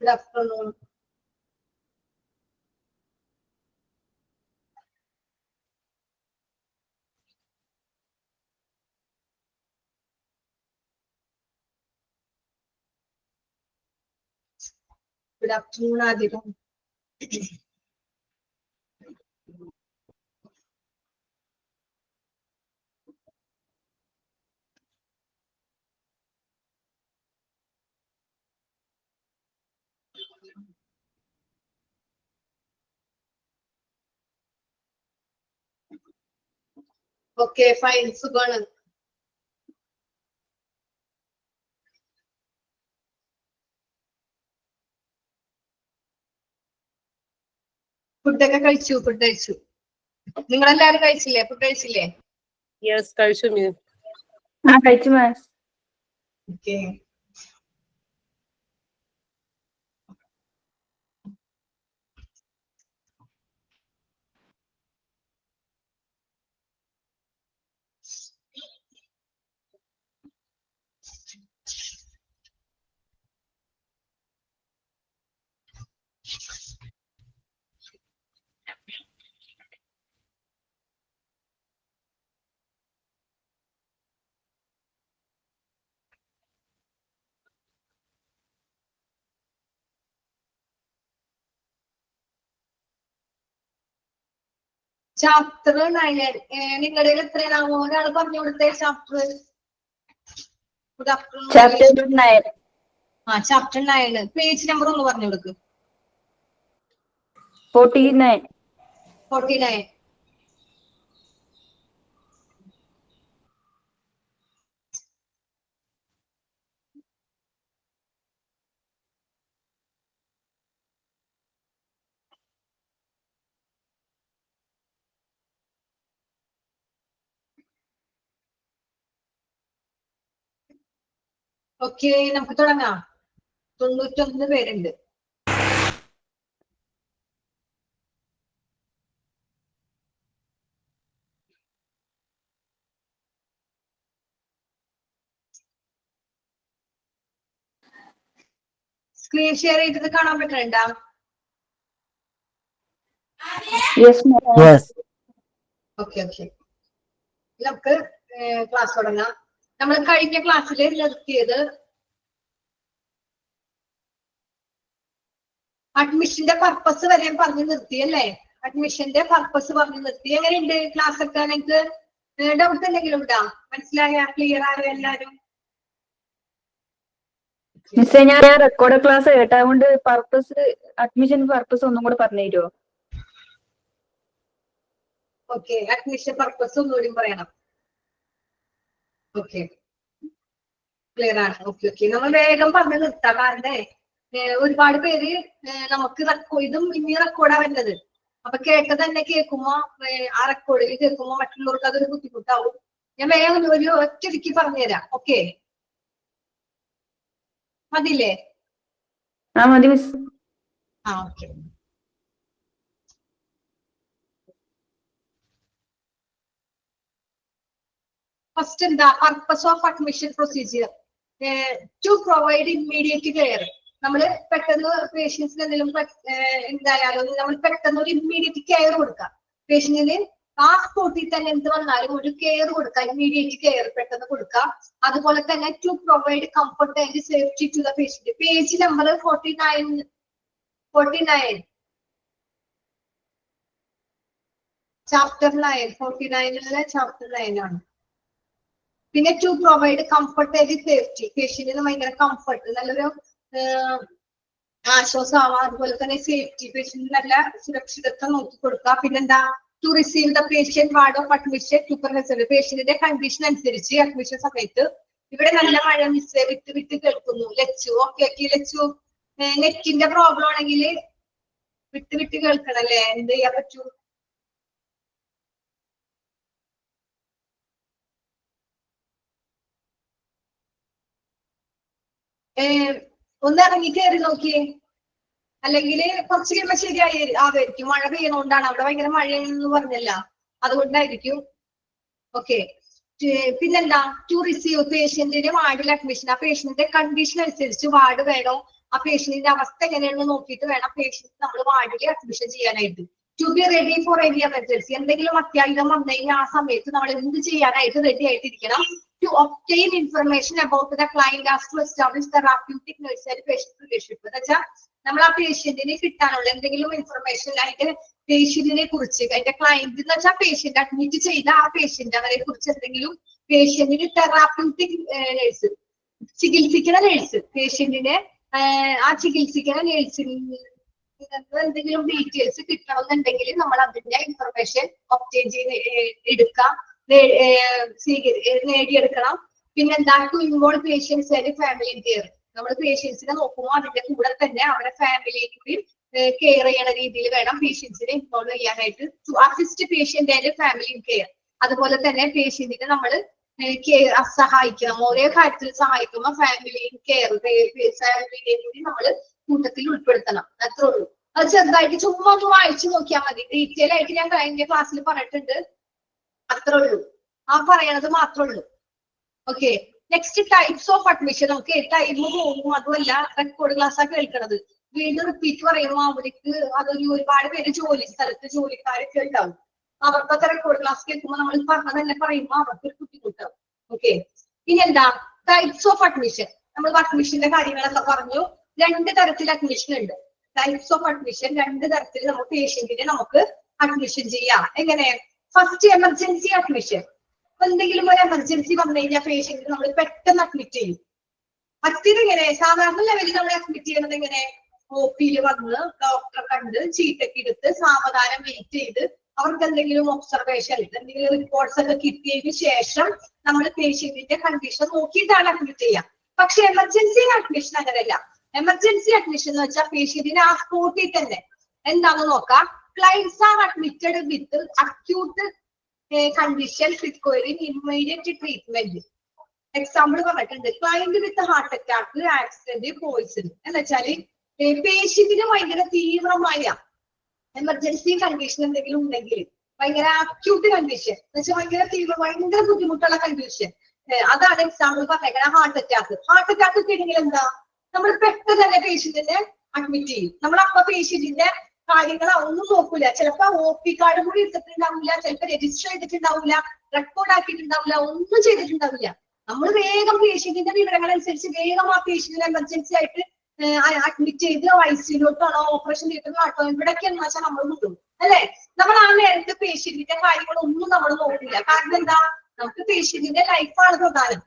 Good afternoon. Good afternoon, Adira. Okay, fine. Sugan. ഫുഡൊക്കെ കഴിച്ചു. നിങ്ങളെല്ലാരും കഴിച്ചില്ലേ? ഫുഡ് കഴിച്ചില്ലേ? യെസ്, കഴിച്ചു മീൻ. കഴിച്ചു മാസ്. ഓക്കെ. ചാപ്റ്റർ 9 നിങ്ങളുടെ എത്രയാണാവോ? ഒരാൾ പറഞ്ഞു കൊടുത്തേ chapter. Chapter 9. Chapter 9 page number ഒന്ന് പറഞ്ഞു കൊടുക്ക്. 49. ഓക്കെ, നമുക്ക് തുടങ്ങാം. 91 പേരുണ്ട്. സ്ക്രീൻ ഷെയർ ചെയ്തത് കാണാൻ പറ്റുന്നുണ്ടോ? ഓക്കെ. നമുക്ക് ക്ലാസ് തുടങ്ങാം. നമ്മൾ കഴിഞ്ഞ ക്ലാസ്സിൽ നിർത്തിയത് അഡ്മിഷന്റെ പർപ്പസ് വരെ പറഞ്ഞു നിർത്തി അല്ലേ? അഡ്മിഷന്റെ പർപ്പസ് പറഞ്ഞു നിർത്തി. എങ്ങനെയുണ്ട് ക്ലാസ് ഒക്കെ? നിങ്ങൾക്ക് ഡൗട്ട് എന്തെങ്കിലും ഉണ്ടോ? മനസ്സിലായ? ക്ലിയർ ആയോ എല്ലാരും? മിസ്സേ, ഞാൻ റെക്കോർഡ് ക്ലാസ് കേട്ടാകൊണ്ട് പർപ്പസ്, അഡ്മിഷൻ പർപ്പസ് ഒന്നും കൂടെ പറഞ്ഞു തരുമോ? ഓക്കെ, അഡ്മിഷൻ പർപ്പസ് ഒന്നുകൂടി പറയണം. ഓക്കെ, ക്ലിയർ ആണ്. ഓക്കെ. നമ്മൾ വേഗം പറഞ്ഞു നിർത്താം. കാരണം ഒരുപാട് പേര് നമുക്ക് ഇതും ഇനി റെക്കോർഡാ വരുന്നത്. അപ്പൊ കേട്ടത് തന്നെ കേൾക്കുമ്പോ ആ റെക്കോർഡിൽ കേൾക്കുമ്പോ മറ്റുള്ളവർക്ക് അതൊരു ബുദ്ധിമുട്ടാവും. ഞാൻ വേഗം ഒരു ഒറ്റയ്ക്ക് പറഞ്ഞുതരാം. ഓക്കെ, മതില്ലേ? മതി മിസ്. ഓക്കെ. ഫസ്റ്റ് എന്താ? Purpose of admission procedure to provide immediate care. നമ്മള് പെട്ടെന്ന് പേഷ്യൻസിന് എന്തെങ്കിലും എന്തായാലും നമ്മൾ പെട്ടെന്ന് ഒരു ഇമ്മീഡിയറ്റ് കെയർ കൊടുക്കാം. പേഷ്യന്റിന് ആ സ്പോട്ടിൽ തന്നെ എന്ത് വന്നാലും ഒരു കെയർ കൊടുക്കാം, ഇമ്മീഡിയറ്റ് കെയർ പെട്ടെന്ന് കൊടുക്കാം. അതുപോലെ തന്നെ to provide comfort and safety to the patient. Page number 49 chapter 9 49 chapter 9 ആണ്. പിന്നെ to provide comfort and safety. പേഷ്യന്റിന് ഭയങ്കര കംഫർട്ട്, നല്ലൊരു ആശ്വാസമാവാം. അതുപോലെ തന്നെ സേഫ്റ്റി, പേഷ്യന്റിന് നല്ല സുരക്ഷിതത്വം നോക്കി കൊടുക്കുക. പിന്നെന്താ? To receive the patient ward of admission supervisor. പേഷ്യന്റിന്റെ കണ്ടീഷൻ അനുസരിച്ച് അഡ്മിഷൻ സമയത്ത്. ഇവിടെ നല്ല മഴ മിസ് വിട്ട് കേൾക്കുന്നു. ലച്ചു ലച്ചു, നെറ്റിന്റെ പ്രോബ്ലം ആണെങ്കിൽ വിട്ട് കേൾക്കണല്ലേ? എന്ത് ചെയ്യാൻ പറ്റൂ? ഒന്ന് ഇറങ്ങി കയറി നോക്കിയേ, അല്ലെങ്കിൽ കുറച്ച് കഴിയുമ്പോ ശരിയായി ആവായിരിക്കും. മഴ പെയ്യണോണ്ടാണ്, അവിടെ ഭയങ്കര മഴയെന്ന് പറഞ്ഞല്ല, അതുകൊണ്ടായിരിക്കും. ഓക്കെ. പിന്നെന്താ? ടു റിസീവ് പേഷ്യന്റിന് വാർഡിൽ അഡ്മിഷൻ. ആ പേഷ്യന്റിന്റെ കണ്ടീഷൻ അനുസരിച്ച് വാർഡ് വേണോ ആ പേഷ്യന്റിന്റെ അവസ്ഥ എങ്ങനെയാണെന്ന് നോക്കിയിട്ട് വേണം പേഷ്യന്റ് നമ്മൾ വാർഡിൽ അഡ്മിഷൻ ചെയ്യാനായിട്ട്. To be ready for any emergency, എന്തെങ്കിലും അത്യാഹിതം വന്നു കഴിഞ്ഞാൽ ആ സമയത്ത് നമ്മൾ എന്ത് ചെയ്യാനായിട്ട് റെഡി ആയിട്ടിരിക്കണം. To obtain information about the client as to establish therapeutic nurse and patient relationship. എന്ന് വെച്ചാൽ നമ്മൾ ആ പേഷ്യന്റിനെ കിട്ടാനുള്ള എന്തെങ്കിലും ഇൻഫർമേഷൻ അതിന്റെ പേഷ്യന്റിനെ കുറിച്ച്, അതിന്റെ ക്ലയന്റ് എന്ന് വെച്ചാൽ പേഷ്യന്റ് അഡ്മിറ്റ് ചെയ്ത ആ പേഷ്യന്റ് അവരെ കുറിച്ച് എന്തെങ്കിലും പേഷ്യന്റിന് തെറാപ്യൂട്ടിക് നഴ്സ്, ചികിത്സിക്കുന്ന നഴ്സ്, പേഷ്യന്റിനെ ആ ചികിത്സിക്കുന്ന നഴ്സിന് എന്തെങ്കിലും ഡീറ്റെയിൽസ് കിട്ടണമെന്നുണ്ടെങ്കിൽ നമ്മൾ അതിന്റെ ഇൻഫർമേഷൻ ഒബ്റ്റെയിൻ ചെയ്ത് എടുക്കാം, നേടിയെടുക്കണം. പിന്നെന്താ, to involve patients and family care. നമ്മൾ പേഷ്യൻസിനെ നോക്കുമ്പോൾ അതിന്റെ കൂടെ തന്നെ അവരുടെ ഫാമിലിയെ കൂടി കെയർ ചെയ്യണ രീതിയിൽ വേണം പേഷ്യൻസിനെ ഇൻവോൾവ് ചെയ്യാനായിട്ട്. To assist patient and family care. അതുപോലെ തന്നെ പേഷ്യന്റിനെ നമ്മൾ സഹായിക്കണം, ഓരോ കാര്യത്തിൽ സഹായിക്കുമ്പോൾ ഫാമിലി കെയർ, ഫാമിലിയെ കൂടി നമ്മൾ കൂട്ടത്തിൽ ഉൾപ്പെടുത്തണം. അത്രേ ഉള്ളൂ. അത് ചെറുതായിട്ട് ചുമ്മാ ഒന്ന് വായിച്ചു നോക്കിയാൽ മതി. ഡീറ്റെയിൽ ആയിട്ട് ഞാൻ കഴിഞ്ഞ ക്ലാസ്സിൽ പറഞ്ഞിട്ടുണ്ട്. അത്രേ ഉള്ളൂ, ആ പറയണത് മാത്രമേ ഉള്ളൂ. Okay, next types of admission. നമുക്ക് ടൈം പോകും, അതുമല്ല റെക്കോർഡ് ക്ലാസ് ആ കേൾക്കണത്. വീണ്ടും റിപ്പീറ്റ് പറയുമ്പോൾ അവർക്ക് അതൊരു ഒരുപാട് പേര് ജോലി സ്ഥലത്ത് ജോലിക്കാരൊക്കെ ഉണ്ടാവും. അവർക്കൊക്കെ റെക്കോർഡ് ക്ലാസ് കേൾക്കുമ്പോൾ നമ്മൾ പറഞ്ഞതന്നെ പറയുമ്പോൾ അവർക്കൊരു ബുദ്ധിമുട്ടാവും. ഓക്കെ, ഇനി എന്താ ടൈപ്സ് ഓഫ് അഡ്മിഷൻ. നമ്മൾ അഡ്മിഷന്റെ കാര്യങ്ങളൊക്കെ പറഞ്ഞു. 2 തരത്തിൽ അഡ്മിഷൻ ഉണ്ട്. ടൈപ്സ് ഓഫ് അഡ്മിഷൻ 2 തരത്തിൽ നമുക്ക് പേഷ്യന്റിനെ നമുക്ക് അഡ്മിഷൻ ചെയ്യാം. എങ്ങനെ? First emergency admission. എന്തെങ്കിലും ഒരു എമർജൻസി വന്നു കഴിഞ്ഞാൽ പേഷ്യന്റ് നമ്മൾ പെട്ടെന്ന് അഡ്മിറ്റ് ചെയ്യും. മറ്റേത് എങ്ങനെ? സാധാരണ ലെവലിൽ നമ്മൾ അഡ്മിറ്റ് ചെയ്യുന്നത് എങ്ങനെ? OP-യിൽ വന്ന് ഡോക്ടറെ കണ്ട് ചീട്ടൊക്കെ എടുത്ത് സാവധാനം വെയിറ്റ് ചെയ്ത് അവർക്ക് എന്തെങ്കിലും ഒബ്സർവേഷൻ, എന്തെങ്കിലും റിപ്പോർട്ട്സ് ഒക്കെ കിട്ടിയതിന് ശേഷം നമ്മൾ പേഷ്യന്റിന്റെ കണ്ടീഷൻ നോക്കിയിട്ടാണ് അഡ്മിറ്റ് ചെയ്യുക. പക്ഷെ എമർജൻസി അഡ്മിഷൻ അങ്ങനെയല്ല. എമർജൻസി അഡ്മിഷൻ എന്ന് വെച്ചാൽ പേഷ്യന്റിനെ ആ സ്പോട്ടിൽ തന്നെ എന്താണെന്ന് നോക്കാം. Clients are admitted with acute condition requiring immediate treatment. Example പറഞ്ഞിട്ടുണ്ട്, client with heart attack, accident, poison. എന്ന് വെച്ചാല് പേഷ്യന്റിന് ഭയങ്കര തീവ്രമായ എമർജൻസി കണ്ടീഷൻ എന്തെങ്കിലും ഉണ്ടെങ്കിൽ, ഭയങ്കര അക്യൂട്ട് കണ്ടീഷൻ എന്ന് വെച്ചാൽ ഭയങ്കര ബുദ്ധിമുട്ടുള്ള കണ്ടീഷൻ, അതാണ് എക്സാമ്പിൾ പറഞ്ഞേക്കുന്നത്. ഹാർട്ട് അറ്റാക്ക് ഒക്കെ ഉണ്ടെങ്കിൽ എന്താ, നമ്മൾ പെട്ടെന്ന് തന്നെ പേഷ്യന്റിനെ അഡ്മിറ്റ് ചെയ്യും. നമ്മൾ അപ്പൊ പേഷ്യന്റിന്റെ കാര്യങ്ങൾ ഒന്നും നോക്കൂല. ചിലപ്പോ OP കാർഡ് കൂടി എടുത്തിട്ടുണ്ടാവില്ല, ചിലപ്പോ രജിസ്റ്റർ ചെയ്തിട്ടുണ്ടാവില്ല, റെക്കോർഡ് ആക്കിയിട്ടുണ്ടാവില്ല, ഒന്നും ചെയ്തിട്ടുണ്ടാവില്ല. നമ്മൾ വേഗം പേഷ്യന്റിന്റെ വിവരങ്ങൾ അനുസരിച്ച് വേഗം ആ പേഷ്യന്റിനെ എമർജൻസി ആയിട്ട് അഡ്മിറ്റ് ചെയ്ത് ICU-ലോട്ടാണോ ഓപ്പറേഷൻ തിയേറ്ററിലാട്ടോ എവിടെയൊക്കെയാണെന്ന് വെച്ചാൽ നമ്മൾ വിടും, അല്ലെ? നമ്മൾ ആ നേരത്തെ പേഷ്യന്റിന്റെ കാര്യങ്ങളൊന്നും നമ്മൾ നോക്കില്ല. കാരണം എന്താ, നമുക്ക് പേഷ്യന്റിന്റെ ലൈഫാണ് പ്രധാനം,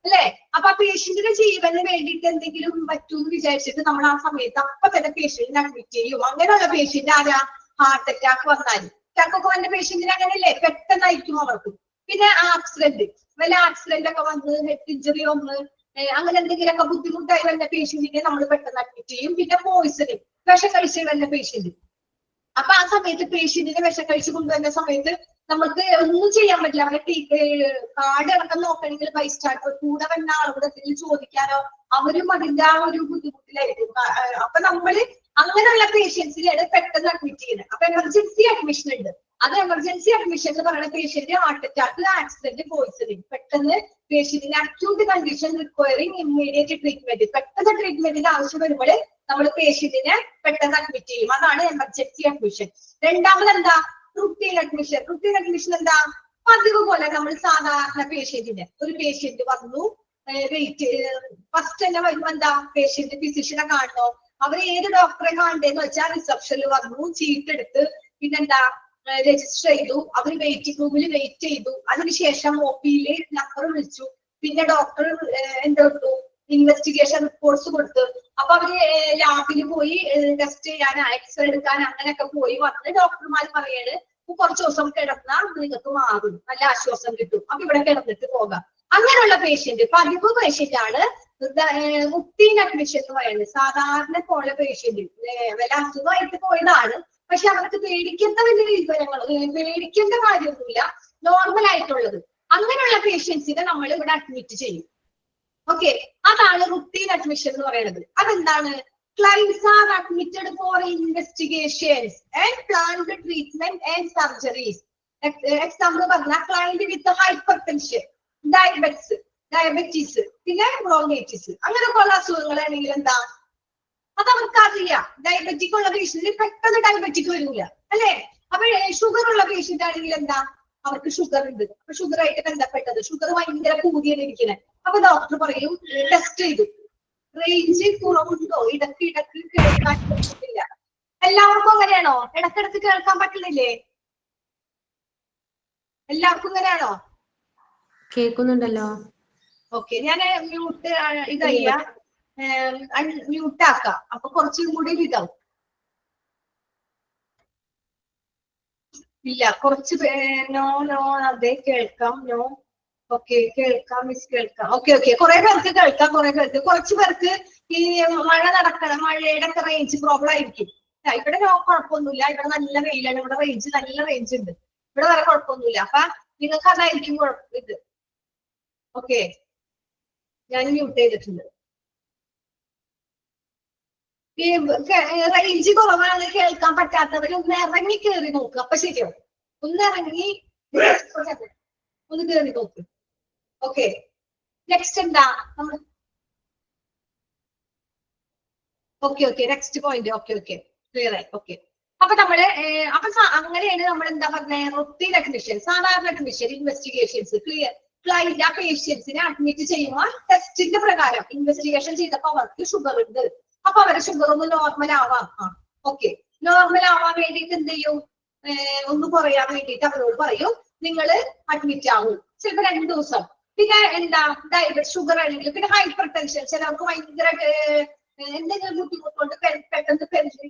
അല്ലെ? അപ്പൊ ആ പേഷ്യന്റിന്റെ ജീവന് വേണ്ടിയിട്ട് എന്തെങ്കിലും പറ്റൂന്ന് വിചാരിച്ചിട്ട് നമ്മൾ ആ സമയത്ത് അപ്പൊ തന്നെ പേഷ്യന്റിനെ അഡ്മിറ്റ് ചെയ്യും. അങ്ങനെയുള്ള പേഷ്യന്റ് ആരാ? ഹാർട്ട് അറ്റാക്ക് വന്നാലും, അറ്റാക്കൊക്കെ വന്ന പേഷ്യന്റിന് അങ്ങനെയല്ലേ, പെട്ടെന്നായിരിക്കും അവർക്ക്. പിന്നെ ആക്സിഡന്റ്, വല്ല ആക്സിഡന്റ് ഒക്കെ വന്ന് ഹെഡ് ഇഞ്ചുറി വന്ന് അങ്ങനെ എന്തെങ്കിലുമൊക്കെ ബുദ്ധിമുട്ടായി വന്ന പേഷ്യന്റിനെ നമ്മൾ പെട്ടെന്ന് അഡ്മിറ്റ് ചെയ്യും. പിന്നെ പോയിസണിങ്, വിഷം കഴിച്ച് വന്ന പേഷ്യന്റ്. അപ്പൊ ആ സമയത്ത് പേഷ്യന്റിനെ വിഷം കഴിച്ച് കൊണ്ടുവരുന്ന സമയത്ത് നമുക്ക് ഒന്നും ചെയ്യാൻ പറ്റില്ല. അവരെ കാർഡ് ഇറക്കം നോക്കണമെങ്കിൽ ബൈസ്റ്റാൻഡർ കൂടെ വന്ന ആളുകൂടെ ചോദിക്കാനോ അവരും അതിന്റെ ആ ഒരു ബുദ്ധിമുട്ടിലായിരിക്കും. അപ്പൊ നമ്മള് അങ്ങനെയുള്ള പേഷ്യൻസിനെയാണ് പെട്ടെന്ന് അഡ്മിറ്റ് ചെയ്യുന്നത്. അപ്പൊ എമർജൻസി അഡ്മിഷൻ ഉണ്ട്. അത് എമർജൻസി അഡ്മിഷൻ എന്ന് പറയുന്ന patient heart attack, accident, poisoning, പെട്ടെന്ന് പേഷ്യന്റിന് acute condition requiring immediate treatment, പെട്ടെന്ന് ട്രീറ്റ്മെന്റിന്റെ ആവശ്യം വരുമ്പോൾ നമ്മൾ പേഷ്യന്റിനെ പെട്ടെന്ന് അഡ്മിറ്റ് ചെയ്യും. അതാണ് എമർജൻസി അഡ്മിഷൻ. രണ്ടാമത് എന്താ? Routine admission. റുട്ടീൻ അഡ്മിഷൻ എന്താ? പതിവ് പോലെ നമ്മൾ സാധാരണ പേഷ്യന്റിന്, ഒരു പേഷ്യന്റ് വന്നു വെയിറ്റ് ഫസ്റ്റ് തന്നെ വരുമ്പോ എന്താ, പേഷ്യന്റ് ഫിസിഷ്യനെ കാണണോ, അവർ ഏത് ഡോക്ടറെ കാണണ്ടേന്ന് വെച്ചാൽ റിസപ്ഷനിൽ വന്നു, ചീട്ടെടുത്ത് പിന്നെന്താ രജിസ്റ്റർ ചെയ്തു, അവർ വെയിറ്റിംഗ് റൂമിൽ വെയിറ്റ് ചെയ്തു. അതിനുശേഷം OP-യില് നമ്പർ വിളിച്ചു, പിന്നെ ഡോക്ടർ എന്തെടുത്തു, ഇൻവെസ്റ്റിഗേഷൻ റിപ്പോർട്ട്സ് കൊടുത്തു. അപ്പൊ അവര് ലാബിൽ പോയി ടെസ്റ്റ് ചെയ്യാൻ, എക്സ്റേ എടുക്കാൻ അങ്ങനെയൊക്കെ പോയി വന്ന് ഡോക്ടർമാർ പറയാണ് കുറച്ച് ദിവസം കിടന്നാൽ നിങ്ങൾക്ക് മാറും, നല്ല ആശ്വാസം കിട്ടും, അപ്പൊ ഇവിടെ കിടന്നിട്ട് പോകാം. അങ്ങനെയുള്ള പേഷ്യന്റ്, പതിവ് പേഷ്യന്റ് ആണ് റുട്ടീൻ അഡ്മിഷൻ എന്ന് പറയുന്നത്. സാധാരണ പോലെ പേഷ്യന്റ് വല്ല അസുഖമായിട്ട് പോയതാണ്, പക്ഷെ അവർക്ക് പേടിക്കേണ്ട വലിയ വിവരങ്ങൾ, പേടിക്കേണ്ട കാര്യമൊന്നുമില്ല, നോർമൽ ആയിട്ടുള്ളത്. അങ്ങനെയുള്ള പേഷ്യൻസിനെ നമ്മൾ ഇവിടെ അഡ്മിറ്റ് ചെയ്യും. ഓക്കെ, അതാണ് റുട്ടീൻ അഡ്മിഷൻ എന്ന് പറയുന്നത്. അതെന്താണ്? Clients are admitted for investigations and planned treatment and surgeries. Example പറഞ്ഞ client with hypertension, diabetes, പിന്നെ bronchitis, അങ്ങനെയൊക്കെയുള്ള അസുഖങ്ങളാണെങ്കിൽ എന്താ അത് അവർക്ക് അറിയാം. ഡയബറ്റിക് ഉള്ള പേഷ്യന്റിന് പെട്ടെന്ന് ഡയബറ്റിക് വരില്ല അല്ലെ. അപ്പൊ ഷുഗർ ഉള്ള പേഷ്യന്റ് ആണെങ്കിൽ എന്താ, അവർക്ക് ഷുഗർ ഉണ്ട്. അപ്പൊ ഷുഗർ ആയിട്ട് ബന്ധപ്പെട്ടത്, ഷുഗർ ഭയങ്കര കൂടിയാണ് ഇരിക്കുന്നത്. അപ്പൊ ഡോക്ടർ പറയും ടെസ്റ്റ് ചെയ്തു, റേഞ്ച് കുറവുണ്ടോ, ഇടക്ക് കേൾക്കാൻ പറ്റുന്നില്ല. എല്ലാവർക്കും അങ്ങനെയാണോ? ഇടക്കിടക്ക് കേൾക്കാൻ പറ്റുന്നില്ലേ? എല്ലാവർക്കും ഇങ്ങനെയാണോ? കേൾക്കുന്നുണ്ടല്ലോ. ഓക്കെ, ഞാൻ മ്യൂട്ട് ഇതയ്യ മ്യൂട്ട് ആക്കാം. അപ്പൊ കുറച്ചും കൂടി ഇതാവും. ഇല്ല, കുറച്ച് നോ അതെ കേൾക്കാം. നോ, ഓക്കെ കേൾക്കാം മിസ്, കേൾക്കാം. ഓക്കെ കുറെ പേർക്ക് കേൾക്കാം, കുറച്ച് പേർക്ക് ഈ മഴയുടെ ഒക്കെ റേഞ്ച് പ്രോബ്ലം ആയിരിക്കും. ഇവിടെ കുഴപ്പമൊന്നുമില്ല, ഇവിടെ നല്ല വെയിലാണ്, ഇവിടെ നല്ല റേഞ്ച് ഉണ്ട്, ഇവിടെ വേറെ കുഴപ്പമൊന്നുമില്ല. അപ്പൊ നിങ്ങൾക്ക് അതായിരിക്കും ഇത്. ഓക്കെ, ഞാൻ മ്യൂട്ട് ചെയ്തിട്ടുണ്ട്. ഈ റേഞ്ച് കുറവാണ്, കേൾക്കാൻ പറ്റാത്തവർ ഒന്ന് ഇറങ്ങി കയറി നോക്കുക, അപ്പൊ ശരിയാവും. ഒന്ന് ഇറങ്ങി ഒന്ന് കയറി നോക്ക്. ഓക്കെ, നെക്സ്റ്റ് എന്താ നമ്മൾ? Okay next point. Okay clear ആയി. ഓക്കെ, അപ്പൊ നമ്മള് അങ്ങനെയാണ് നമ്മൾ എന്താ പറഞ്ഞ റൊട്ടീൻ അഡ്മിഷൻ, സാധാരണ അഡ്മിഷൻ ഇൻവെസ്റ്റിഗേഷൻസ്. ക്ലിയർ, ക്ലൈന്റ് ആ പേഷ്യൻസിനെ അഡ്മിറ്റ് ചെയ്യുമ്പോൾ ടെസ്റ്റിന്റെ പ്രകാരം ഇൻവെസ്റ്റിഗേഷൻ ചെയ്തപ്പോ അവർക്ക് ഷുഗർ ഉണ്ട്. അപ്പൊ അവരുടെ ഷുഗർ ഒന്ന് നോർമൽ ആവാം. ഓക്കെ, നോർമൽ ആവാൻ വേണ്ടിയിട്ട് എന്ത് ചെയ്യും, ഒന്ന് കുറയാൻ വേണ്ടിയിട്ട് അവരോട് പറയും നിങ്ങൾ അഡ്മിറ്റ് ആവും, ചിലപ്പോ 2 ദിവസം. പിന്നെ എന്താ, ഡയബറ്റിക് ഷുഗർ ആണെങ്കിൽ, പിന്നെ ഹൈപ്പർ ടെൻഷൻ, ചിലർക്ക് ഭയങ്കര എന്തെങ്കിലും ബുദ്ധിമുട്ടുണ്ട്, പെട്ടെന്ന്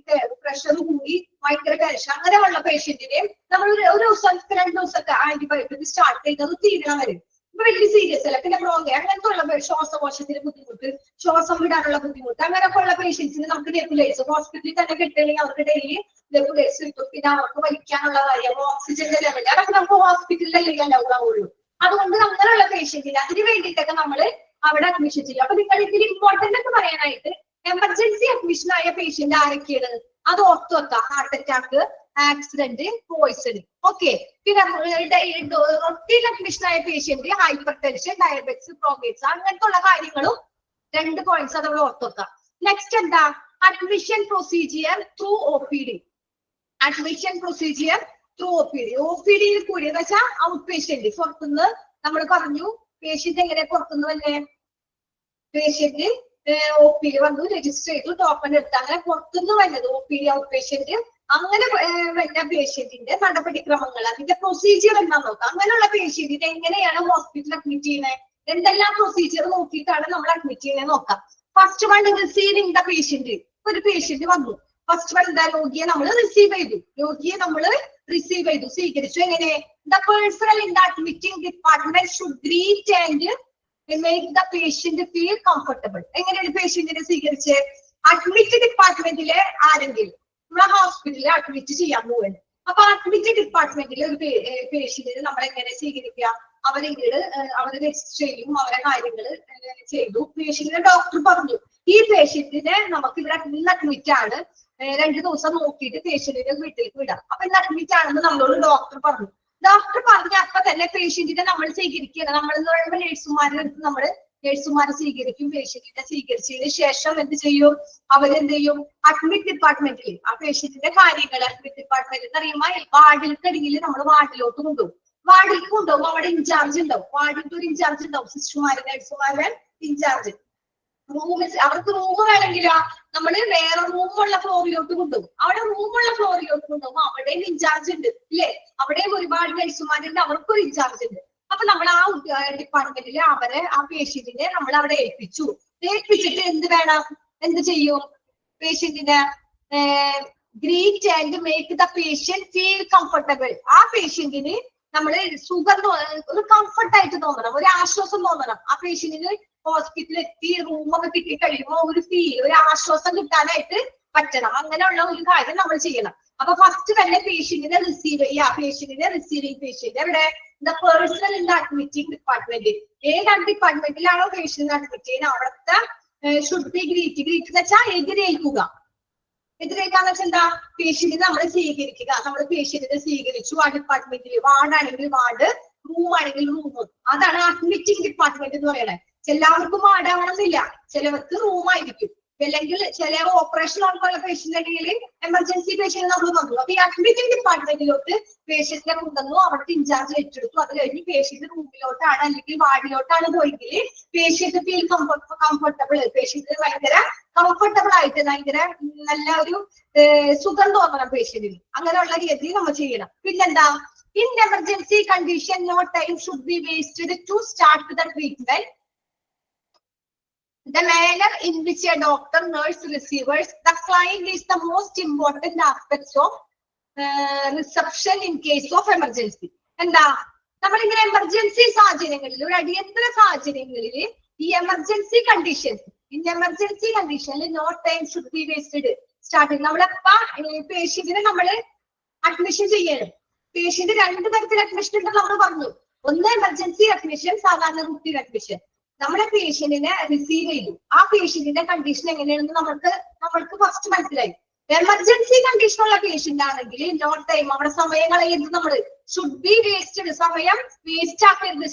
പ്രഷർ കൂടി ഭയങ്കര ടെൻഷൻ, അങ്ങനെയുള്ള പേഷ്യന്റിനെ നമ്മൾ ഒരു ദിവസം 2 ദിവസമൊക്കെ ആന്റിബയോട്ടിക് സ്റ്റാർട്ട് ചെയ്തത് തീരണം വരും. ഇപ്പൊ വലിയ സീരിയസ് അല്ല. പിന്നെ ബ്രോങ്ക് അങ്ങനത്തെ ഉള്ള ശ്വാസകോശത്തിന് ബുദ്ധിമുട്ട്, ശ്വാസം വിടാനുള്ള ബുദ്ധിമുട്ട്, അങ്ങനെയൊക്കെ ഉള്ള പേഷ്യൻസിന് നമുക്ക് നെബുലൈസ് ഹോസ്പിറ്റലിൽ തന്നെ കിട്ടണമെങ്കിൽ അവർക്ക് ഡെയിലി നെബുലൈസ് കിട്ടും. പിന്നെ അവർക്ക് വലിക്കാനുള്ള കാര്യം, ഓക്സിജന്റെ ലെവൽ, അതൊക്കെ നമുക്ക് ഹോസ്പിറ്റലിലല്ലേ അല്ലാവുള്ളൂ. അതുകൊണ്ട് അങ്ങനെയുള്ള പേഷ്യന്റിന് അതിന് വേണ്ടിയിട്ടൊക്കെ നമ്മൾ അവിടെ അഡ്മിഷൻ ചെയ്യും. അപ്പൊ നിങ്ങൾ ഇതിൽ ഇമ്പോർട്ടന്റ് എന്ന് പറയാനായിട്ട് എമർജൻസി അഡ്മിഷൻ ആയ പേഷ്യന്റ് ആരൊക്കെയാണ് അത് ഓർത്തു വെക്കാം. Heart attack, accident, poison. Okay, പിന്നെ റൊട്ടീൻ അഡ്മിഷൻ ആയ patient hypertension, diabetes, bronchitis, അങ്ങനത്തെ ഉള്ള കാര്യങ്ങളും 2 പോയിന്റ്സ് അത് നമ്മൾ ഓർത്തു വെക്കാം. നെക്സ്റ്റ് എന്താ, admission procedure through OPD. Admission procedure through OPD. OPD കൂടി എന്ന് വെച്ചാൽ ഔട്ട് പേഷ്യന്റ്, പുറത്തുനിന്ന് നമ്മൾ പറഞ്ഞു പേഷ്യന്റ് എങ്ങനെ പുറത്തുനിന്ന് വന്നേ, പേഷ്യന്റ് OPD വന്നു, രജിസ്റ്റർ ചെയ്തു, ടോക്കൺ എടുത്ത്, അങ്ങനെ പുറത്തുനിന്ന് വന്നത് OPD ഔട്ട് പേഷ്യന്റ്. അങ്ങനെ വരുന്ന പേഷ്യന്റിന്റെ നടപടിക്രമങ്ങൾ, അതിന്റെ പ്രൊസീജിയർ എന്താന്ന് നോക്കാം. അങ്ങനെയുള്ള പേഷ്യന്റിനെ എങ്ങനെയാണ് ഹോസ്പിറ്റലിൽ അഡ്മിറ്റ് ചെയ്യുന്നത്, എന്തെല്ലാം പ്രൊസീജിയർ നോക്കിയിട്ടാണ് നമ്മൾ അഡ്മിറ്റ് ചെയ്യുന്നത് നോക്കാം. First one, receiving the patient. ഒരു പേഷ്യന്റ് വന്നു, ഫസ്റ്റ് വൺ എന്താ, രോഗിയെ നമ്മൾ റിസീവ് ചെയ്തു, സ്വീകരിച്ചു. എങ്ങനെ, the personnel in the admitting department should greet and make the patient feel comfortable. എങ്ങനെയാണ് പേഷ്യന്റിനെ സ്വീകരിച്ച്, അഡ്മിറ്റ് ഡിപ്പാർട്ട്മെന്റിലെ ആരെങ്കിലും നമ്മളെ ഹോസ്പിറ്റലിൽ അഡ്മിറ്റ് ചെയ്യാൻ പോകുന്നത്. അപ്പൊ അഡ്മിറ്റ് ഡിപ്പാർട്ട്മെന്റിലെ ഒരു പേഷ്യന്റിനെ നമ്മൾ എങ്ങനെ സ്വീകരിക്കുക, അവര് രജിസ്റ്റർ ചെയ്യും, അവരെ കാര്യങ്ങൾ ചെയ്തു. പേഷ്യന്റിനെ ഡോക്ടർ പറഞ്ഞു ഈ പേഷ്യന്റിനെ നമുക്ക് ഇവിടെ അഡ്മിറ്റ് ആണ്, 2 ദിവസം നോക്കിയിട്ട് പേഷ്യന്റിനെ വീട്ടിലേക്ക് വിടാം. അപ്പൊ ഇന്ന് അഡ്മിറ്റ് ആണെന്ന് നമ്മളോട് ഡോക്ടർ പറഞ്ഞു. ഡോക്ടർ പറഞ്ഞ അപ്പൊ തന്നെ പേഷ്യന്റിനെ നമ്മൾ സ്വീകരിക്കുകയാണ്. നമ്മൾ നഴ്സുമാരെ സ്വീകരിക്കും. പേഷ്യന്റിനെ സ്വീകരിച്ചതിന് ശേഷം എന്ത് ചെയ്യും, അവരെന്ത് ചെയ്യും, അഡ്മിറ്റ് ഡിപ്പാർട്ട്മെന്റിൽ ആ പേഷ്യന്റിന്റെ കാര്യങ്ങൾ, അഡ്മിറ്റ് ഡിപ്പാർട്ട്മെന്റിൽ എന്ന് പറയുമ്പോൾ വാർഡിൽക്കടിയിൽ നമ്മൾ വാർഡിലോട്ട് കൊണ്ടുപോകും. വാർഡിലേക്ക് കൊണ്ടുപോകും, അവിടെ ഇൻചാർജ് ഉണ്ടാവും, വാർഡിന്റെ ഒരു ഇൻചാർജ് ഉണ്ടാവും, സിസ്റ്റർമാര്, നഴ്സുമാരുടെ ഇൻചാർജ്. അവർക്ക് റൂം വേണമെങ്കിലോ നമ്മൾ വേറെ റൂമുള്ള ഫ്ലോറിലോട്ട് കൊണ്ടുപോകും. അവിടെ റൂമുള്ള ഫ്ലോറിലോട്ട് കൊണ്ടുപോകും, അവിടെയും ഇൻചാർജ് ഉണ്ട് ഇല്ലേ, അവിടെയും ഒരുപാട് നഴ്സുമാരുണ്ട്, അവർക്കൊരു ഇൻചാർജ് ഉണ്ട്. അപ്പൊ നമ്മൾ ആ ഡിപ്പാർട്ട്മെന്റിൽ ആ പേഷ്യന്റിനെ നമ്മൾ അവിടെ ഏൽപ്പിച്ചിട്ട് എന്ത് ചെയ്യും, പേഷ്യന്റിനെ greet and make the patient feel comfortable. ആ പേഷ്യന്റിന് നമ്മൾ ഒരു കംഫർട്ടായിട്ട് തോന്നണം, ഒരു ആശ്വാസം തോന്നണം. ആ പേഷ്യന്റിന് ഹോസ്പിറ്റലിൽ എത്തി റൂമൊക്കെ കിട്ടി കഴിയുമ്പോൾ ഒരു ആശ്വാസം കിട്ടാനായിട്ട് പറ്റണം. അങ്ങനെയുള്ള ഒരു കാര്യം നമ്മൾ ചെയ്യണം. അപ്പൊ ഫസ്റ്റ് തന്നെ പേഷ്യന്റിനെ റിസീവ് ചെയ്യുക. റിസീവിംഗ് പേഷ്യന്റ് എവിടെ, the personnel in the admitting department. ഏത് ഡിപ്പാർട്ട്മെന്റിലാണോ പേഷ്യന്റിനെ അഡ്മിറ്റ് ചെയ്യുന്നത് അവിടുത്തെ ഷുഡ് ബി ഗ്രീറ്റ് എന്ന് വെച്ചാൽ എതിരേൽക്കുക. എതിരേൽക്കാന്ന് വെച്ചാൽ എന്താ, പേഷ്യന്റിനെ നമ്മൾ സ്വീകരിക്കുക. നമ്മൾ പേഷ്യന്റിനെ സ്വീകരിച്ചു ആ ഡിപ്പാർട്ട്മെന്റിൽ, വാർഡാണെങ്കിൽ വാർഡ്, റൂം ആണെങ്കിൽ റൂം. അതാണ് അഡ്മിറ്റിംഗ് ഡിപ്പാർട്ട്മെന്റ് എന്ന് പറയുന്നത്. എല്ലാവർക്കും വാർഡാവണമെന്നില്ല, ചിലവർക്ക് റൂമായിരിക്കും. അല്ലെങ്കിൽ ചില ഓപ്പറേഷൻ ആൾക്കുള്ള പേഷ്യന്റ് ആണെങ്കിൽ എമർജൻസി പേഷ്യന്റ് നമ്മൾ വന്നു. അപ്പൊ ഈ അഡ്മിറ്റിംഗ് ഡിപ്പാർട്ട്മെന്റിലോട്ട് പേഷ്യന്റിനെ കൊണ്ടുവന്നു, അവിടുത്തെ ഇൻചാർജ് ഏറ്റെടുത്തു. അത് കഴിഞ്ഞ് പേഷ്യന്റ് റൂമിലോട്ടാണ് അല്ലെങ്കിൽ വാർഡിലോട്ടാണ് പോയെങ്കിൽ പേഷ്യന്റ് ഫീൽ കംഫർട്ടബിൾ, പേഷ്യന്റ് ഭയങ്കര കംഫർട്ടബിൾ ആയിട്ട് ഭയങ്കര നല്ല ഒരു സുഖം തോന്നണം പേഷ്യന്റിന്. അങ്ങനെയുള്ള രീതിയിൽ നമ്മൾ ചെയ്യണം. പിന്നെന്താ, in emergency condition no time should be wasted to start the treatment. The manner in which a doctor, nurse, receivers the client is the most important aspects of reception in case of emergency. എന്താ, നമ്മളിങ്ങനെ emergency സാഹചര്യങ്ങളിൽ, ഒരു അടിയന്തര സാഹചര്യങ്ങളിൽ ഈ emergency conditions, in emergency കണ്ടീഷനിൽ no time should be wasted starting. നമ്മളെപ്പ പേഷ്യന്റിനെ നമ്മള് അഡ്മിഷൻ ചെയ്യണം. പേഷ്യന്റ് രണ്ട് തരത്തിൽ അഡ്മിഷൻ ഉണ്ടെന്ന് നമ്മൾ പറഞ്ഞു. ഒന്ന് എമർജൻസി അഡ്മിഷൻ, സാധാരണ റൂട്ടീൻ അഡ്മിഷൻ. നമ്മുടെ പേഷ്യന്റിനെ റിസീവ് ചെയ്തു, ആ പേഷ്യന്റിന്റെ കണ്ടീഷൻ എങ്ങനെയാണെന്ന് നമ്മൾക്ക് ഫസ്റ്റ് മനസ്സിലായി. എമർജൻസി കണ്ടീഷൻ ഉള്ള പേഷ്യന്റ് ആണെങ്കിൽ നോ ടൈം, അവിടെ സമയം കളയുന്നത് നമ്മൾ ഷുഡ് ബി വേസ്റ്റഡ്, സമയം വേസ്റ്റ് ആക്കരുത്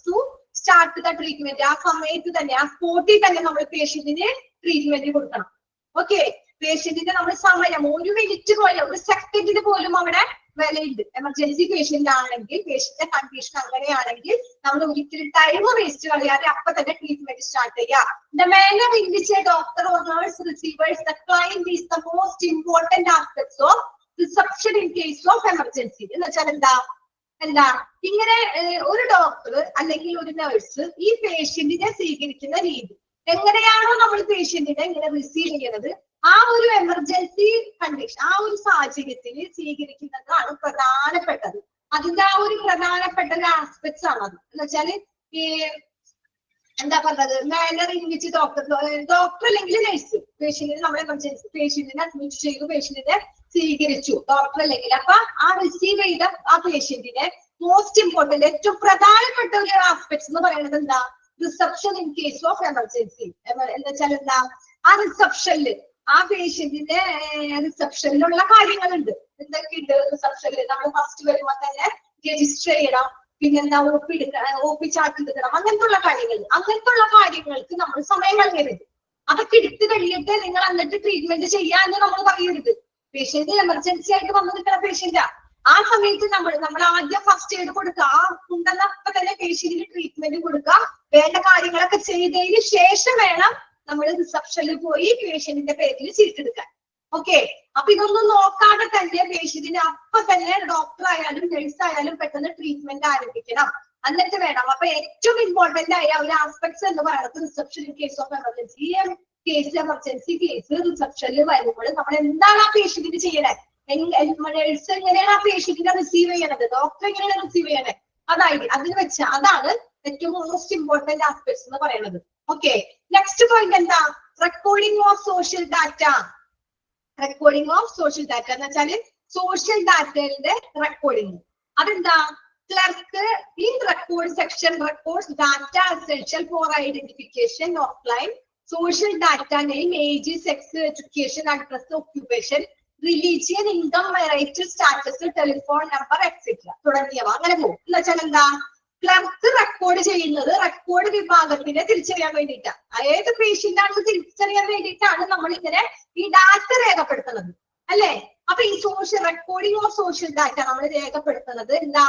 ടു സ്റ്റാർട്ട് ദ ട്രീറ്റ്മെന്റ്. ആ സമയത്ത് തന്നെ, ആ സ്പോട്ടിൽ തന്നെ നമ്മൾ പേഷ്യന്റിന് ട്രീറ്റ്മെന്റ് കൊടുക്കണം. ഓക്കെ, പേഷ്യന്റിന്റെ നമ്മൾ സമയം ഒരു മിനിറ്റ് പോലും, ഒരു സെക്കൻഡിന് പോലും അവിടെ വിലയുണ്ട്. എമർജൻസി പേഷ്യന്റ് ആണെങ്കിൽ, പേഷ്യന്റിന്റെ കണ്ടീഷൻ അങ്ങനെയാണെങ്കിൽ നമ്മൾ ഒരിക്കലും ടൈം വേസ്റ്റ് കളയാതെ അപ്പൊ തന്നെ ട്രീറ്റ്മെന്റ് സ്റ്റാർട്ട് ചെയ്യാം. The manner in which a doctor or nurse receives the client is the most important aspects of reception in case of emergency. എന്ന് വെച്ചാൽ എന്താ ഇങ്ങനെ ഒരു ഡോക്ടർ അല്ലെങ്കിൽ ഒരു നഴ്സ് ഈ പേഷ്യന്റിനെ സ്വീകരിക്കുന്ന രീതി എങ്ങനെയാണോ നമ്മൾ പേഷ്യന്റിനെ ഇങ്ങനെ റിസീവ് ചെയ്യുന്നത്, ആ ഒരു എമർജൻസി കണ്ടീഷൻ, ആ ഒരു സാഹചര്യത്തിൽ സ്വീകരിക്കുന്നതാണ് പ്രധാനപ്പെട്ടത്. അതിന്റെ ആ ഒരു പ്രധാനപ്പെട്ട ഒരു ആസ്പെക്ട്സ് ആണ് അത്. എന്ന് വെച്ചാല് ഈ എന്താ പറഞ്ഞത്, മാനർ ഇൻ വിച്ച് ഡോക്ടർ അല്ലെങ്കിൽ നഴ്സ് പേഷ്യന്റിന്, നമ്മൾ എമർജൻസി പേഷ്യന്റിനെ അഡ്മിറ്റ് ചെയ്തു, പേഷ്യന്റിനെ സ്വീകരിച്ചു ഡോക്ടർ അല്ലെങ്കിൽ, അപ്പൊ ആ റിസീവ് ചെയ്ത ആ പേഷ്യന്റിനെ മോസ്റ്റ് ഇമ്പോർട്ടന്റ്, ഏറ്റവും പ്രധാനപ്പെട്ട ഒരു ആസ്പെക്ട്സ് എന്ന് പറയുന്നത് എന്താ, reception in case of emergency. എന്താ വെച്ചാൽ എന്താ, ആ റിസപ്ഷനിൽ, ആ പേഷ്യന്റിന്റെ റിസപ്ഷനിലുള്ള കാര്യങ്ങളുണ്ട്. എന്തൊക്കെയുണ്ട് റിസപ്ഷനിൽ? നമ്മൾ ഫസ്റ്റ് വരുമ്പോ തന്നെ രജിസ്റ്റർ ചെയ്യണം, പിന്നെന്താ ഒ പി ചാർട്ട് എടുക്കണം, അങ്ങനത്തെ കാര്യങ്ങൾക്ക് നമ്മൾ സമയം കളയരുത്. അതൊക്കെ എടുത്തു കഴിഞ്ഞിട്ട് നിങ്ങൾ എന്നിട്ട് ട്രീറ്റ്മെന്റ് ചെയ്യാന്ന് നമ്മൾ പറയരുത്. പേഷ്യന്റ് എമർജൻസി ആയിട്ട് വന്നു നിൽക്കുന്ന പേഷ്യന്റാ, ആ സമയത്ത് നമ്മൾ ആദ്യം ഫസ്റ്റ് എയ്ഡ് കൊടുക്കുക, ആ ഉണ്ടെന്ന അപ്പൊ തന്നെ പേഷ്യന്റിന് ട്രീറ്റ്മെന്റ് കൊടുക്കുക. വേണ്ട കാര്യങ്ങളൊക്കെ ചെയ്തതിന് ശേഷം വേണം നമ്മൾ റിസപ്ഷനിൽ പോയി പേഷ്യന്റിന്റെ പേരിൽ ചീട്ടെടുക്കാൻ. ഓക്കെ, അപ്പൊ ഇതൊന്നും നോക്കാതെ തന്നെ പേഷ്യന്റിന് അപ്പൊ തന്നെ ഡോക്ടർ ആയാലും നഴ്സ് ആയാലും പെട്ടെന്ന് ട്രീറ്റ്മെന്റ് ആരംഭിക്കണം. എന്നിട്ട് വേണം. അപ്പൊ ഏറ്റവും ഇമ്പോർട്ടന്റ് ആയ ഒരു ആസ്പെക്ട്സ് എന്ന് പറയുന്നത് reception in case of emergency. Emergency case റിസപ്ഷനിൽ വരുമ്പോൾ നമ്മൾ എന്താണ് ആ പേഷ്യന്റിന് ചെയ്യണേ, നഴ്സ് എങ്ങനെയാണ് ആ പേഷ്യന്റിനെ റിസീവ് ചെയ്യണത്, ഡോക്ടർ എങ്ങനെയാണ് റിസീവ് ചെയ്യണേ, അതാണ് ഏറ്റവും മോസ്റ്റ് ഇമ്പോർട്ടന്റ് ആസ്പെക്ട്സ് എന്ന് പറയുന്നത്. ഓക്കെ, നെക്സ്റ്റ് പോയിന്റ് എന്താ, recording of social data. Recording of social data എന്ന് വെച്ചാല് സോഷ്യൽ ഡാറ്റയുടെ റെക്കോർഡിംഗ്. അതെന്താ, clerk in record section records data essential for identification of client, social data name, age, sex, education, address, occupation, religion, income, marital status, telephone number etcetera തുടങ്ങിയവ. അങ്ങനെ പോകും. എന്ന് വെച്ചാൽ എന്താ, ക്ലർക്ക് റെക്കോർഡ് ചെയ്യുന്നത് റെക്കോർഡ് വിഭാഗത്തിനെ തിരിച്ചറിയാൻ വേണ്ടിയിട്ടാണ്. ഏത് പേഷ്യന്റ് ആണെന്ന് തിരിച്ചറിയാൻ വേണ്ടിയിട്ടാണ് നമ്മൾ ഇങ്ങനെ ഈ ഡാറ്റ രേഖപ്പെടുത്തുന്നത്, അല്ലെ? അപ്പൊ ഈ റെക്കോർഡിംഗ് ഓഫ് സോഷ്യൽ ഡാറ്റ നമ്മൾ രേഖപ്പെടുത്തുന്നത് എന്താ,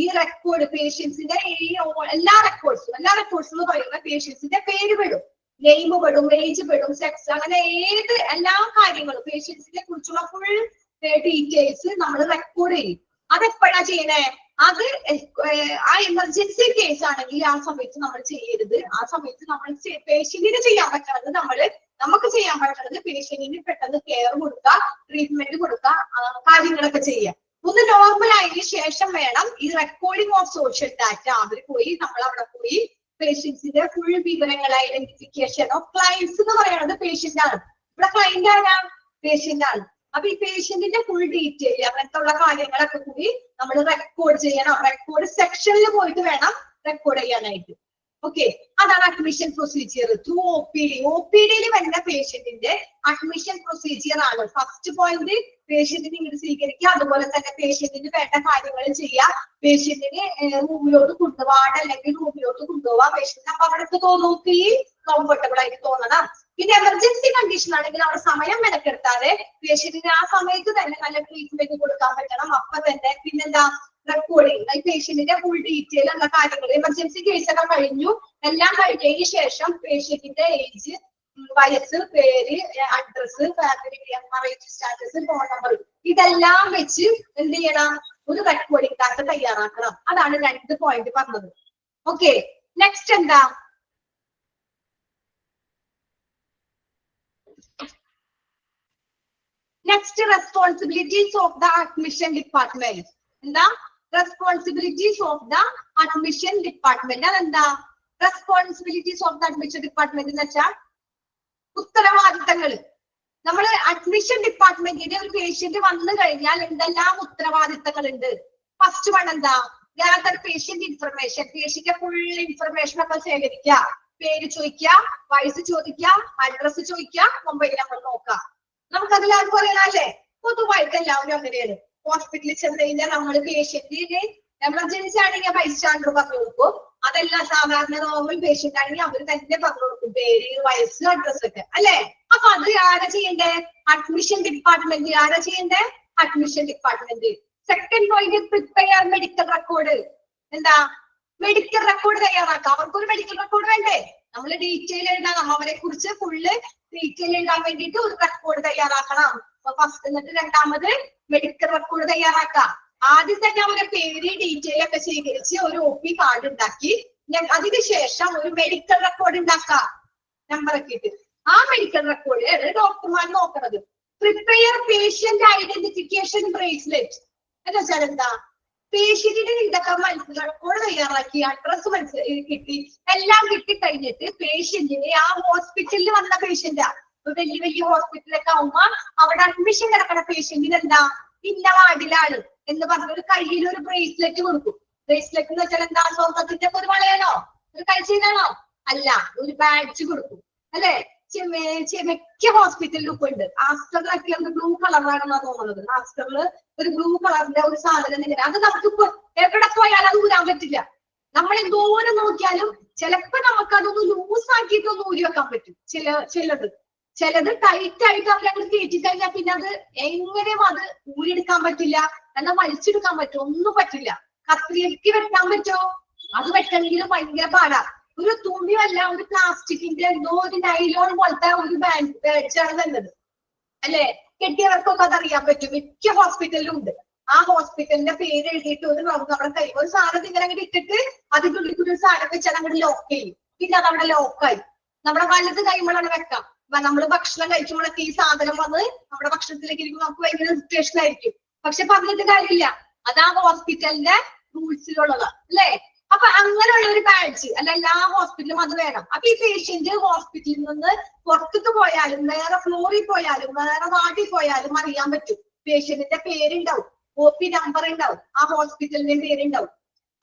ഈ റെക്കോർഡ് പേഷ്യൻസിന്റെ ഈ എല്ലാ റെക്കോർഡ്സും എന്ന് പറയുന്ന പേഷ്യൻസിന്റെ പേര് പെടും, നെയിം പെടും, ഏജ് പെടും, സെക്സ്, അങ്ങനെ എല്ലാ കാര്യങ്ങളും പേഷ്യൻസിനെ കുറിച്ചുള്ള ഫുൾ ഡീറ്റെയിൽസ് നമ്മൾ റെക്കോർഡ് ചെയ്യും. അതെപ്പോഴാ ചെയ്യണേ, അത് ആ എമർജൻസി കേസ് ആണെങ്കിൽ ആ സമയത്ത് നമ്മൾ ചെയ്യരുത്. ആ സമയത്ത് നമ്മൾ പേഷ്യന്റിന് ചെയ്യാൻ പറ്റുന്നത് നമുക്ക് ചെയ്യാൻ പറ്റുന്നത് പേഷ്യന്റിന് പെട്ടെന്ന് കെയർ കൊടുക്കുക, ട്രീറ്റ്മെന്റ് കൊടുക്കുക, കാര്യങ്ങളൊക്കെ ചെയ്യാം. ഒന്ന് നോർമൽ ആയതിനു ശേഷം വേണം ഈ റെക്കോർഡിംഗ് ഓഫ് സോഷ്യൽ ഡാറ്റ. നമ്മൾ അവിടെ പോയി പേഷ്യൻസിന്റെ ഫുൾ വിവരങ്ങൾ, ഐഡന്റിഫിക്കേഷൻ ഓഫ് ക്ലയൻസ് എന്ന് പറയുന്നത് പേഷ്യന്റ് ആണ്. ഇവിടെ ക്ലയന്റ് ആരാ, പേഷ്യന്റ് ആണ്. അപ്പൊ ഈ പേഷ്യന്റിന്റെ ഫുൾ ഡീറ്റെയിൽ അങ്ങനത്തെ ഉള്ള കാര്യങ്ങളൊക്കെ കൂടി നമ്മൾ റെക്കോർഡ് ചെയ്യണം. റെക്കോർഡ് സെക്ഷനിൽ പോയിട്ട് വേണം റെക്കോർഡ് ചെയ്യാനായിട്ട്. ഓക്കെ, അതാണ് അഡ്മിഷൻ പ്രൊസീജിയർ ത്രൂ OPD. OPDയിൽ വരുന്ന പേഷ്യന്റിന്റെ അഡ്മിഷൻ പ്രൊസീജിയർ ആണ്. ഫസ്റ്റ് പോയിന്റ്, പേഷ്യന്റിനെ ഇങ്ങോട്ട് സ്വീകരിക്കുക, അതുപോലെ തന്നെ പേഷ്യന്റിന് വേണ്ട കാര്യങ്ങൾ ചെയ്യുക, പേഷ്യന്റിന് റൂമിലോട്ട് കൊണ്ടുപോകാൻ അല്ലെങ്കിൽ റൂമിലോട്ട് കൊണ്ടുപോവാ, പേഷ്യന്റിന് അപ്പൊ അവിടെ തോന്നും ഫീൽ കംഫർട്ടബിൾ ആയിട്ട് തോന്നണം. പിന്നെ എമർജൻസി കണ്ടീഷൻ ആണെങ്കിൽ അവിടെ സമയം മെനക്കെടുത്താതെ പേഷ്യന്റിന് ആ സമയത്ത് തന്നെ നല്ല ട്രീറ്റ്മെന്റ് കൊടുക്കാൻ പറ്റണം. അപ്പൊ തന്നെ പിന്നെന്താ റെക്കോർഡിങ്, പേഷ്യന്റിന്റെ ഫുൾ ഡീറ്റെയിൽ ഉള്ള കാര്യങ്ങൾ, എമർജൻസി കേസൊക്കെ കഴിഞ്ഞു, എല്ലാം കഴിഞ്ഞതിന് ശേഷം പേഷ്യന്റിന്റെ ഏജ്, വയസ്സ്, പേര്, address, family marriage status, phone number, ഇതെല്ലാം വെച്ച് എന്ത് ചെയ്യണം, ഒരു റെക്കോർഡിംഗ് ഡാറ്റ തയ്യാറാക്കണം. അതാണ് 2 പോയിന്റ് പറഞ്ഞത്. ഓക്കെ, നെക്സ്റ്റ് എന്താ, next responsibilities of the admission department. എന്താ responsibilities of the admission department? അതെന്താ responsibilities of the admission department എന്ന് വെച്ചാൽ ഉത്തരവാദിത്തങ്ങൾ. നമ്മൾ അഡ്മിഷൻ ഡിപ്പാർട്ട്മെന്റിന്റെ ഒരു പേഷ്യന്റ് വന്നു കഴിഞ്ഞാൽ എന്തെല്ലാം ഉത്തരവാദിത്തങ്ങൾ ഉണ്ട്? ഫസ്റ്റ് വൺ എന്താ, gather patient information. Patient full information ഒക്കെ ശേഖരിക്കുക, പേര് ചോദിക്കുക, വയസ്സ് ചോദിക്കുക, അഡ്രസ് ചോദിക്കുക, മൊബൈൽ നമ്പർ നോക്കുക. നമുക്കതിലാർക്കും അറിയണല്ലേ, പൊതുവായിട്ട് എല്ലാവരും അങ്ങനെയാണ്. ഹോസ്പിറ്റലിൽ ചെന്ന് കഴിഞ്ഞാൽ നമ്മൾ പേഷ്യന്റിന് എമർജൻസി ആണെങ്കിൽ ബൈസ്റ്റാൻഡർ പറഞ്ഞു കൊടുക്കും. അതെല്ലാം സാധാരണ നോർമൽ പേഷ്യന്റ് ആണെങ്കിൽ അവർ തന്നെ പറഞ്ഞു കൊടുക്കും, പേര്, വയസ്സ്, അഡ്രസ് ഒക്കെ, അല്ലെ? അപ്പൊ അത് ആരാ ചെയ്യണ്ടേ? Admission department. ആരാ ചെയ്യണ്ടേ? Admission department. Second point, prepare medical record. എന്താ മെഡിക്കൽ റെക്കോർഡ് തയ്യാറാക്കാം. അവർക്കൊരു മെഡിക്കൽ റെക്കോർഡ് വേണ്ടേ? നമ്മൾ ഡീറ്റെയിൽ എഴുതാം, അവരെ കുറിച്ച് ഫുള്ള് ഡീറ്റെയിൽ എഴുതാൻ വേണ്ടിയിട്ട് ഒരു റെക്കോർഡ് തയ്യാറാക്കണം. ഫസ്റ്റ്, എന്നിട്ട് രണ്ടാമത് മെഡിക്കൽ റെക്കോർഡ് തയ്യാറാക്കാം. ആദ്യം തന്നെ അവരുടെ പേര്, ഡീറ്റെയിൽ ഒക്കെ ശേഖരിച്ച് ഒരു OP കാർഡ് ഉണ്ടാക്കി, അതിനുശേഷം ഒരു മെഡിക്കൽ റെക്കോർഡ് ഉണ്ടാക്കാം, നമ്പർ ഒക്കെ ഇട്ട്. ആ മെഡിക്കൽ റെക്കോർഡ് ഡോക്ടർമാർ നോക്കണത്. പ്രിപ്പയർ പേഷ്യന്റ് ഐഡന്റിഫിക്കേഷൻ ബ്രേസ്ലെറ്റ് എന്ന് വെച്ചാൽ എന്താ, പേഷ്യന്റിന് ഇതൊക്കെ റെക്കോർഡ് തയ്യാറാക്കി, അഡ്രസ് കിട്ടി, എല്ലാം കിട്ടിക്കഴിഞ്ഞിട്ട് പേഷ്യന്റിനെ, ആ ഹോസ്പിറ്റലിൽ വന്ന പേഷ്യന്റാ, വലിയ വലിയ ഹോസ്പിറ്റലൊക്കെ ആവുമ്പോ അവിടെ അഡ്മിഷൻ കിടക്കുന്ന പേഷ്യന്റിന് എന്താ, ഇന്ന വാർഡിലാണ് എന്ന് പറഞ്ഞൊരു കയ്യിൽ ഒരു ബ്രേസ്ലെറ്റ് കൊടുക്കും. ബ്രേസ്ലെറ്റ് എന്ന് വെച്ചാൽ എന്താ, സ്വർണ്ണത്തിന്റെ ഒരു വളയാണോ, ഒരു കൈച്ചീനാണോ? അല്ല, ഒരു ബാഡ്ജ് കൊടുക്കും, അല്ലെ? മിക്ക ഹോസ്പിറ്റലിലും ഇപ്പൊ ഉണ്ട്. ആസ്റ്ററിലൊക്കെ ബ്ലൂ കളറാണെന്നാ തോന്നുന്നത്. ആസ്റ്ററില് ഒരു ബ്ലൂ കളറിന്റെ ഒരു സാധനം ഇങ്ങനെ, അത് നമുക്കിപ്പോ എവിടെ പോയാലും അത് ഊരാൻ പറ്റില്ല. നമ്മൾ എന്തോരം നോക്കിയാലും ചിലപ്പോ നമുക്ക് അതൊന്ന് ലൂസ് ആക്കിയിട്ടൊന്ന് ഊരി വെക്കാൻ പറ്റും. ചിലത് ടൈറ്റ് ആയിട്ട് അവരങ്ങനെ കയറ്റി കഴിഞ്ഞാൽ പിന്നെ അത് എങ്ങനെയും അത് ഊരിയെടുക്കാൻ പറ്റില്ല, എന്നാൽ വലിച്ചെടുക്കാൻ പറ്റും, ഒന്നും പറ്റില്ല. കത്രിക്ക് വെട്ടാൻ പറ്റുമോ? അത് വെട്ടണമെങ്കിലും ഭയങ്കര പാടാ. ഒരു തുണിയല്ല, ഒരു പ്ലാസ്റ്റിക്കിന്റെ എന്തോ ഒരു നൈലോൺ പോലത്തെ ഒരു ബാഡ്ജാണ് വരുന്നത്, അല്ലെ? കെട്ടിയവർക്കൊക്കെ അതറിയാൻ പറ്റും. മിക്ക ഹോസ്പിറ്റലിലും ഉണ്ട്. ആ ഹോസ്പിറ്റലിന്റെ പേര് എഴുതിയിട്ട് ഒരു നമ്മുടെ കൈ ഒരു സാധനം ഇങ്ങനെ അങ്ങോട്ട് ഇട്ടിട്ട് അതിനുള്ളിൽ ഒരു സാധനം വെച്ചാൽ അങ്ങോട്ട് ലോക്ക് ചെയ്യും. പിന്നെ അത് അവിടെ ലോക്കായി. നമ്മുടെ വലത് കൈമളാണ് വെക്കാം. നമ്മൾ ഭക്ഷണം കഴിക്കുമ്പോഴൊക്കെ ഈ സാധനം വന്ന് നമ്മുടെ ഭക്ഷണത്തിലേക്ക് ഇരിക്കുമ്പോൾ നമുക്ക് ഭയങ്കര ഇറിറ്റേഷൻ ആയിരിക്കും. പക്ഷെ പറഞ്ഞിട്ട് കാര്യമില്ല, അതാ ഹോസ്പിറ്റലിന്റെ റൂൾസിലുള്ളതാ, അല്ലെ? അപ്പൊ അങ്ങനെയുള്ള ഒരു ബാഡ്ജ് അല്ല, എല്ലാ ഹോസ്പിറ്റലും അത് വേണം. അപ്പൊ ഈ പേഷ്യന്റ് ഹോസ്പിറ്റലിൽ നിന്ന് പുറത്തേക്ക് പോയാലും, വേറെ ഫ്ലോറിൽ പോയാലും, വേറെ വാർഡിൽ പോയാലും അറിയാൻ പറ്റും. പേഷ്യന്റിന്റെ പേരുണ്ടാവും, OP നമ്പർ ഉണ്ടാവും, ആ ഹോസ്പിറ്റലിന്റെ പേരുണ്ടാവും.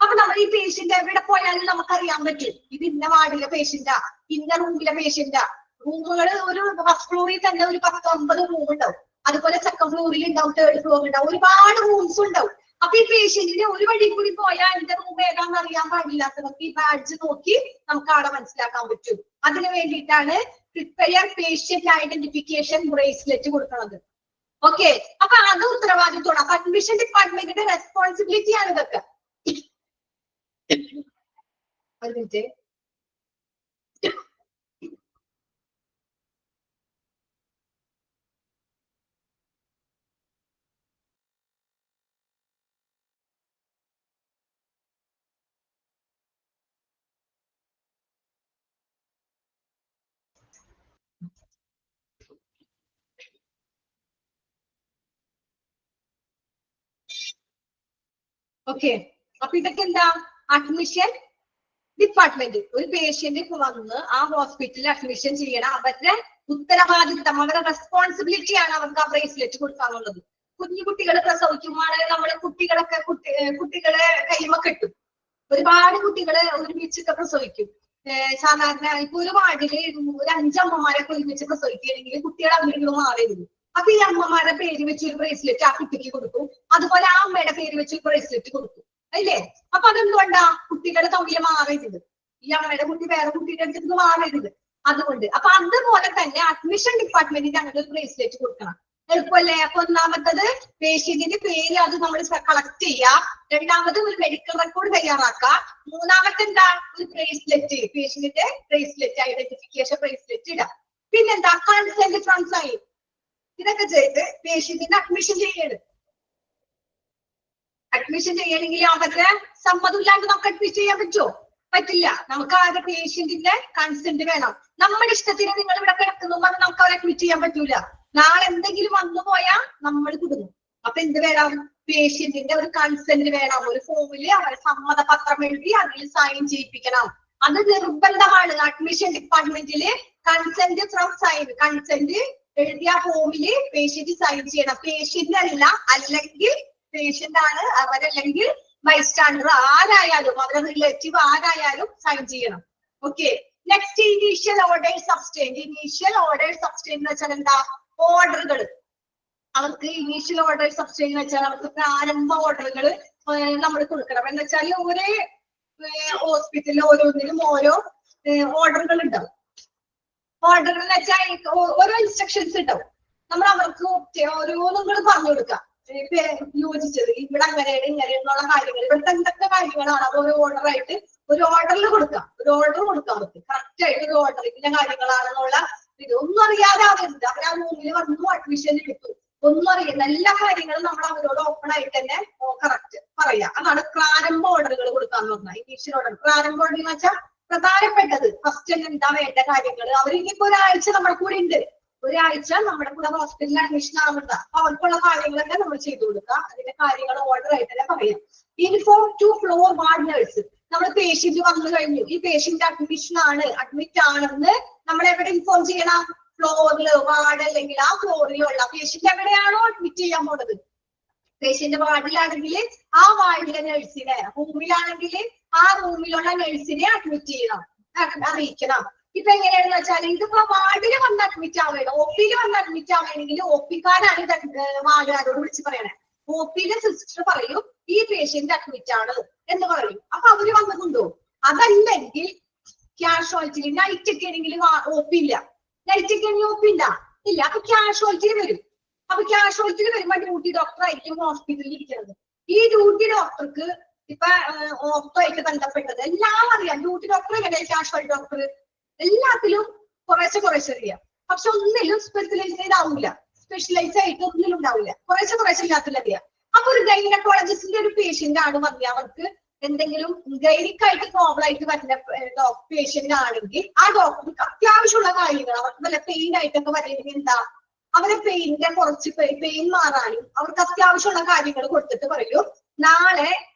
അപ്പൊ നമ്മൾ ഈ പേഷ്യന്റ് എവിടെ പോയാലും നമുക്കറിയാൻ പറ്റും, ഇത് ഇന്ന വാർഡിലെ പേഷ്യന്റാ, ഇന്ന റൂമിലെ പേഷ്യന്റാ. റൂമുകൾ ഒരു ഫസ്റ്റ് ഫ്ലോറിൽ തന്നെ ഒരു 10-9 റൂം ഉണ്ടാവും. അതുപോലെ സെക്കൻഡ് ഫ്ലോറിൽ ഉണ്ടാവും, തേർഡ് ഫ്ലോറിൽ ഉണ്ടാവും, ഒരുപാട് റൂംസ് ഉണ്ടാവും. അപ്പൊ ഈ പേഷ്യന്റിന് ഒരു വഴി കൂടി പോയാൽ എന്റെ റൂം ഏതാണെന്ന് അറിയാൻ പാടില്ലാത്തവർക്ക് ഈ ബാഡ്ജ് നോക്കി നമുക്ക് ആളെ മനസ്സിലാക്കാൻ പറ്റും. അതിനു വേണ്ടിയിട്ടാണ് പ്രിപ്പയർ പേഷ്യന്റ് ഐഡന്റിഫിക്കേഷൻ ബ്രേസ്ലെറ്റ് കൊടുക്കുന്നത്. ഓക്കെ, അപ്പൊ അത് ഉത്തരവാദിത്വമാണ്. അപ്പൊ അഡ്മിഷൻ ഡിപ്പാർട്ട്മെന്റിന്റെ റെസ്പോൺസിബിലിറ്റി ആണ് ഇതൊക്കെ. ഒരു മിനിറ്റ്. ഓക്കെ, അപ്പൊ ഇതൊക്കെ എന്താ, അഡ്മിഷൻ ഡിപ്പാർട്ട്മെന്റ്. ഒരു പേഷ്യന്റ് വന്ന് ആ ഹോസ്പിറ്റലിൽ അഡ്മിഷൻ ചെയ്യണം, അവരുടെ ഉത്തരവാദിത്തം, അവരുടെ റെസ്പോൺസിബിലിറ്റി ആണ് അവർക്ക് ആ ബ്രേസ്ലെറ്റ് കൊടുക്കാന്നുള്ളത്. കുഞ്ഞു കുട്ടികളെ പ്രസവിക്കുമ്പോൾ നമ്മള് കുട്ടികളെ കൈമ കെട്ടും. ഒരുപാട് കുട്ടികളെ ഒരുമിച്ചൊക്കെ പ്രസവിക്കും. സാധാരണ ഇപ്പൊ ഒരു വാർഡില് ഒരു 5 അമ്മമാരൊക്കെ ഒരുമിച്ച് പ്രസവിക്കുകയാണെങ്കിൽ കുട്ടികളെ അങ്ങനെയുള്ള മാറിയിരുന്നു. അപ്പൊ ഈ അമ്മമാരുടെ പേര് വെച്ചൊരു ബ്രേസ്ലെറ്റ് ആ കുട്ടിക്ക് കൊടുക്കും. അതുപോലെ ആ അമ്മയുടെ പേര് വെച്ചൊരു ബ്രേസ്ലെറ്റ് കൊടുക്കും, അല്ലേ? അപ്പൊ അതെന്തുകൊണ്ടാ കുട്ടികളെ തമ്മിൽ മാറരുത്. ഈ അമ്മയുടെ കുട്ടി വേറെ കുട്ടിയുടെ അടുത്ത് മാറരുത്. അതുകൊണ്ട് അപ്പൊ അതുപോലെ തന്നെ അഡ്മിഷൻ ഡിപ്പാർട്ട്മെന്റിന്റെ അങ്ങനെ ഒരു ബ്രേസ്ലെറ്റ് കൊടുക്കണം. എളുപ്പമല്ലേ? അപ്പൊ ഒന്നാമത്തത് പേഷ്യന്റിന്റെ പേര് അത് നമ്മൾ കളക്ട് ചെയ്യുക. രണ്ടാമത് ഒരു മെഡിക്കൽ റെക്കോർഡ് തയ്യാറാക്കുക. മൂന്നാമത്തെ എന്താ? ഒരു ബ്രേസ്ലെറ്റ്, പേഷ്യന്റിന്റെ ബ്രേസ്ലെറ്റ്, ഐഡന്റിഫിക്കേഷൻ ബ്രേസ്ലെറ്റ് ഇടുക. പിന്നെന്താ? Consent from sign. ഇതൊക്കെ ചെയ്ത് പേഷ്യന്റിനെ അഡ്മിഷൻ ചെയ്യണം. അഡ്മിഷൻ ചെയ്യണമെങ്കിൽ അവരുടെ സമ്മതമില്ലാണ്ട് നമുക്ക് അഡ്മിറ്റ് ചെയ്യാൻ പറ്റുമോ? പറ്റില്ല. നമുക്ക് ആരുടെ പേഷ്യന്റിന്റെ കൺസെന്റ് വേണം. നമ്മുടെ ഇഷ്ടത്തിന് നിങ്ങൾ ഇവിടെ കിടക്കുന്നു പറഞ്ഞാൽ നമുക്ക് അവരെ അഡ്മിറ്റ് ചെയ്യാൻ പറ്റൂല. നാളെ എന്തെങ്കിലും വന്നു പോയാൽ നമ്മൾ കുടുങ്ങും. അപ്പൊ എന്ത് വേണം? പേഷ്യന്റിന്റെ ഒരു കൺസെന്റ് വേണം. ഒരു ഫോമില് അവരെ സമ്മതപത്രം എഴുതി അതിൽ സൈൻ ചെയ്യിപ്പിക്കണം. അത് നിർബന്ധമാണ്. അഡ്മിഷൻ ഡിപ്പാർട്ട്മെന്റില് കൺസെന്റ് ഫ്രം സൈൻ, കൺസെന്റ് എഴുതിയ ഫോമില് പേഷ്യന്റ് സൈൻ ചെയ്യണം. പേഷ്യന്റ് അല്ല, അല്ലെങ്കിൽ പേഷ്യന്റ് ആണ് അവരല്ലെങ്കിൽ ബൈസ്റ്റാൻഡർ ആരായാലും അവരുടെ റിലേറ്റീവ് ആരായാലും സൈൻ ചെയ്യണം. Okay. Next initial orders സബ്സ്റ്റെയിൻ. Initial orders സബ്സ്റ്റെയിൻ എന്ന് വെച്ചാൽ എന്താ? ഓർഡറുകൾ. അവർക്ക് ഇനീഷ്യൽ ഓർഡേഴ്സ് സബ്സ്റ്റെയിൻ എന്ന് വെച്ചാൽ അവർക്ക് പ്രാരംഭ ഓർഡറുകൾ നമ്മൾ കൊടുക്കണം. എന്ന് വെച്ചാൽ ഒരേ ഹോസ്പിറ്റലിൽ ഓരോന്നിനും ഓരോ ഓർഡറുകൾ ഉണ്ടാവും. ഓർഡറുകൾ എന്ന് വെച്ചാൽ ഓരോ ഇൻസ്ട്രക്ഷൻസ് ഉണ്ടാവും. നമ്മൾ അവർക്ക് ഓരോന്നും കൂടെ പറഞ്ഞു കൊടുക്കാം. യോജിച്ചത് ഇവിടെ അങ്ങനെയാണ് ഇങ്ങനെ എന്നുള്ള കാര്യങ്ങൾ, ഇവിടുത്തെ എന്തൊക്കെ കാര്യങ്ങളാണ് അത് ഓരോ ഓർഡറായിട്ട് ഒരു ഓർഡറിൽ കൊടുക്കാം. ഒരു ഓർഡർ കൊടുക്കാം അവർക്ക് കറക്റ്റ് ആയിട്ട് ഒരു ഓർഡർ ഇന്ന കാര്യങ്ങളാണെന്നുള്ള ഇത്. ഒന്നും അറിയാതെ ആവരുത്. അവർ ആ റൂമിൽ വന്നു അഡ്മിഷൻ എടുത്തു. ഒന്നും അറിയുന്ന എല്ലാ കാര്യങ്ങളും നമ്മൾ അവരോട് ഓപ്പൺ ആയിട്ട് തന്നെ കറക്റ്റ് പറയാം. അതാണ് പ്രാരംഭ ഓർഡറുകൾ കൊടുക്കാന്ന് പറഞ്ഞാൽ. ഇനീഷ്യൽ ഓർഡർ, പ്രാരംഭ ഓർഡർ എന്ന് വെച്ചാൽ പ്രധാനപ്പെട്ടത് ഫസ്റ്റ് എന്താ വേണ്ട കാര്യങ്ങൾ. അവരിനിപ്പോ ഒരാഴ്ച നമ്മുടെ കൂടെ ഉണ്ട്, ഒരാഴ്ച നമ്മുടെ കൂടെ ഹോസ്പിറ്റലിൽ അഡ്മിഷൻ ആവുന്ന അവർക്കുള്ള കാര്യങ്ങളൊക്കെ നമ്മൾ ചെയ്തു കൊടുക്കുക. അതിന്റെ കാര്യങ്ങൾ ഓർഡർ ആയിട്ട് തന്നെ പറയാം. Inform to floor ward nurse. നമ്മൾ പേഷ്യന്റ് വന്നു കഴിഞ്ഞു, ഈ പേഷ്യന്റ് അഡ്മിഷൻ ആണ്, അഡ്മിറ്റ് ആണെന്ന് നമ്മൾ എവിടെ ഇൻഫോം ചെയ്യണം? ഫ്ലോറില്, വാർഡ് അല്ലെങ്കിൽ ആ ഫ്ലോറിലുള്ള പേഷ്യന്റ് എവിടെയാണോ അഡ്മിറ്റ് ചെയ്യാൻ പോണത്, പേഷ്യന്റ് വാർഡിലാണെങ്കിൽ ആ വാർഡിലെ നഴ്സിനെ, റൂമിലാണെങ്കിൽ ആ റൂമിലുള്ള നഴ്സിനെ അഡ്മിറ്റ് ചെയ്യണം, അറിയിക്കണം. ഇപ്പൊ എങ്ങനെയാണെന്ന് വെച്ചാൽ ഇതിപ്പോ വാർഡില് വന്ന് അഡ്മിറ്റ് ആവേണം, ഒപിയിൽ വന്ന് അഡ്മിറ്റ് ആവണമെങ്കിൽ ഒപിക്കാരാണ് വാർഡുകാരോട് വിളിച്ച് പറയണേ. ഒപിയിലെ സിസ്റ്റർ പറയും ഈ പേഷ്യന്റ് അഡ്മിറ്റ് ആണ് എന്ന് പറയും. അപ്പൊ അവര് വന്നതുണ്ടോ? അതല്ലെങ്കിൽ ക്യാഷ്വാലിറ്റിയിൽ നൈറ്റ് ഒക്കെ ആണെങ്കിൽ ഒപി ഇല്ല, നൈറ്റ് ഒക്കെ ആണെങ്കിൽ ഒപി ഇല്ല. അപ്പൊ ക്യാഷ്വാലിറ്റിയിൽ വരും. അപ്പൊ ക്യാഷ്വാലിറ്റിയിൽ വരുമ്പോ ഡ്യൂട്ടി ഡോക്ടർ ആയിരിക്കും ഹോസ്പിറ്റലിൽ ഇരിക്കുന്നത്. ഈ ഡ്യൂട്ടി ഡോക്ടർക്ക് ഇപ്പൊ ഓർത്തോയിട്ട് ബന്ധപ്പെട്ടത് എല്ലാം അറിയാം. ഡ്യൂട്ടി ഡോക്ടർ എങ്ങനെ ക്യാഷ്വാലിറ്റി ഡോക്ടർ എല്ലാത്തിലും കുറേശ്ശെ അറിയാം. പക്ഷെ ഒന്നിലും സ്പെഷ്യലൈസ് ആവില്ല, സ്പെഷ്യലൈസ് ആയിട്ട് ഒന്നിലും ഉണ്ടാവില്ല, കുറേശ്ശെ ഇല്ലാത്തില്ലറിയാം. അപ്പൊ ഒരു ഗൈനക്കോളജിസ്റ്റിന്റെ ഒരു പേഷ്യന്റ് ആണ് പറഞ്ഞ അവർക്ക് എന്തെങ്കിലും ഗൈനിക്കായിട്ട് പ്രോബ്ലം ആയിട്ട് വരുന്ന പേഷ്യന്റ് ആണെങ്കിൽ ആ ഡോക്ടർക്ക് അത്യാവശ്യമുള്ള കാര്യങ്ങൾ, അവർക്ക് വല്ല പെയിൻ ആയിട്ടൊക്കെ പറയുന്നത് എന്താ, അവരെ പെയിനിന്റെ കുറച്ച് പെയിൻ മാറാനും അവർക്ക് അത്യാവശ്യമുള്ള കാര്യങ്ങൾ കൊടുത്തിട്ട് പറയൂ നാളെ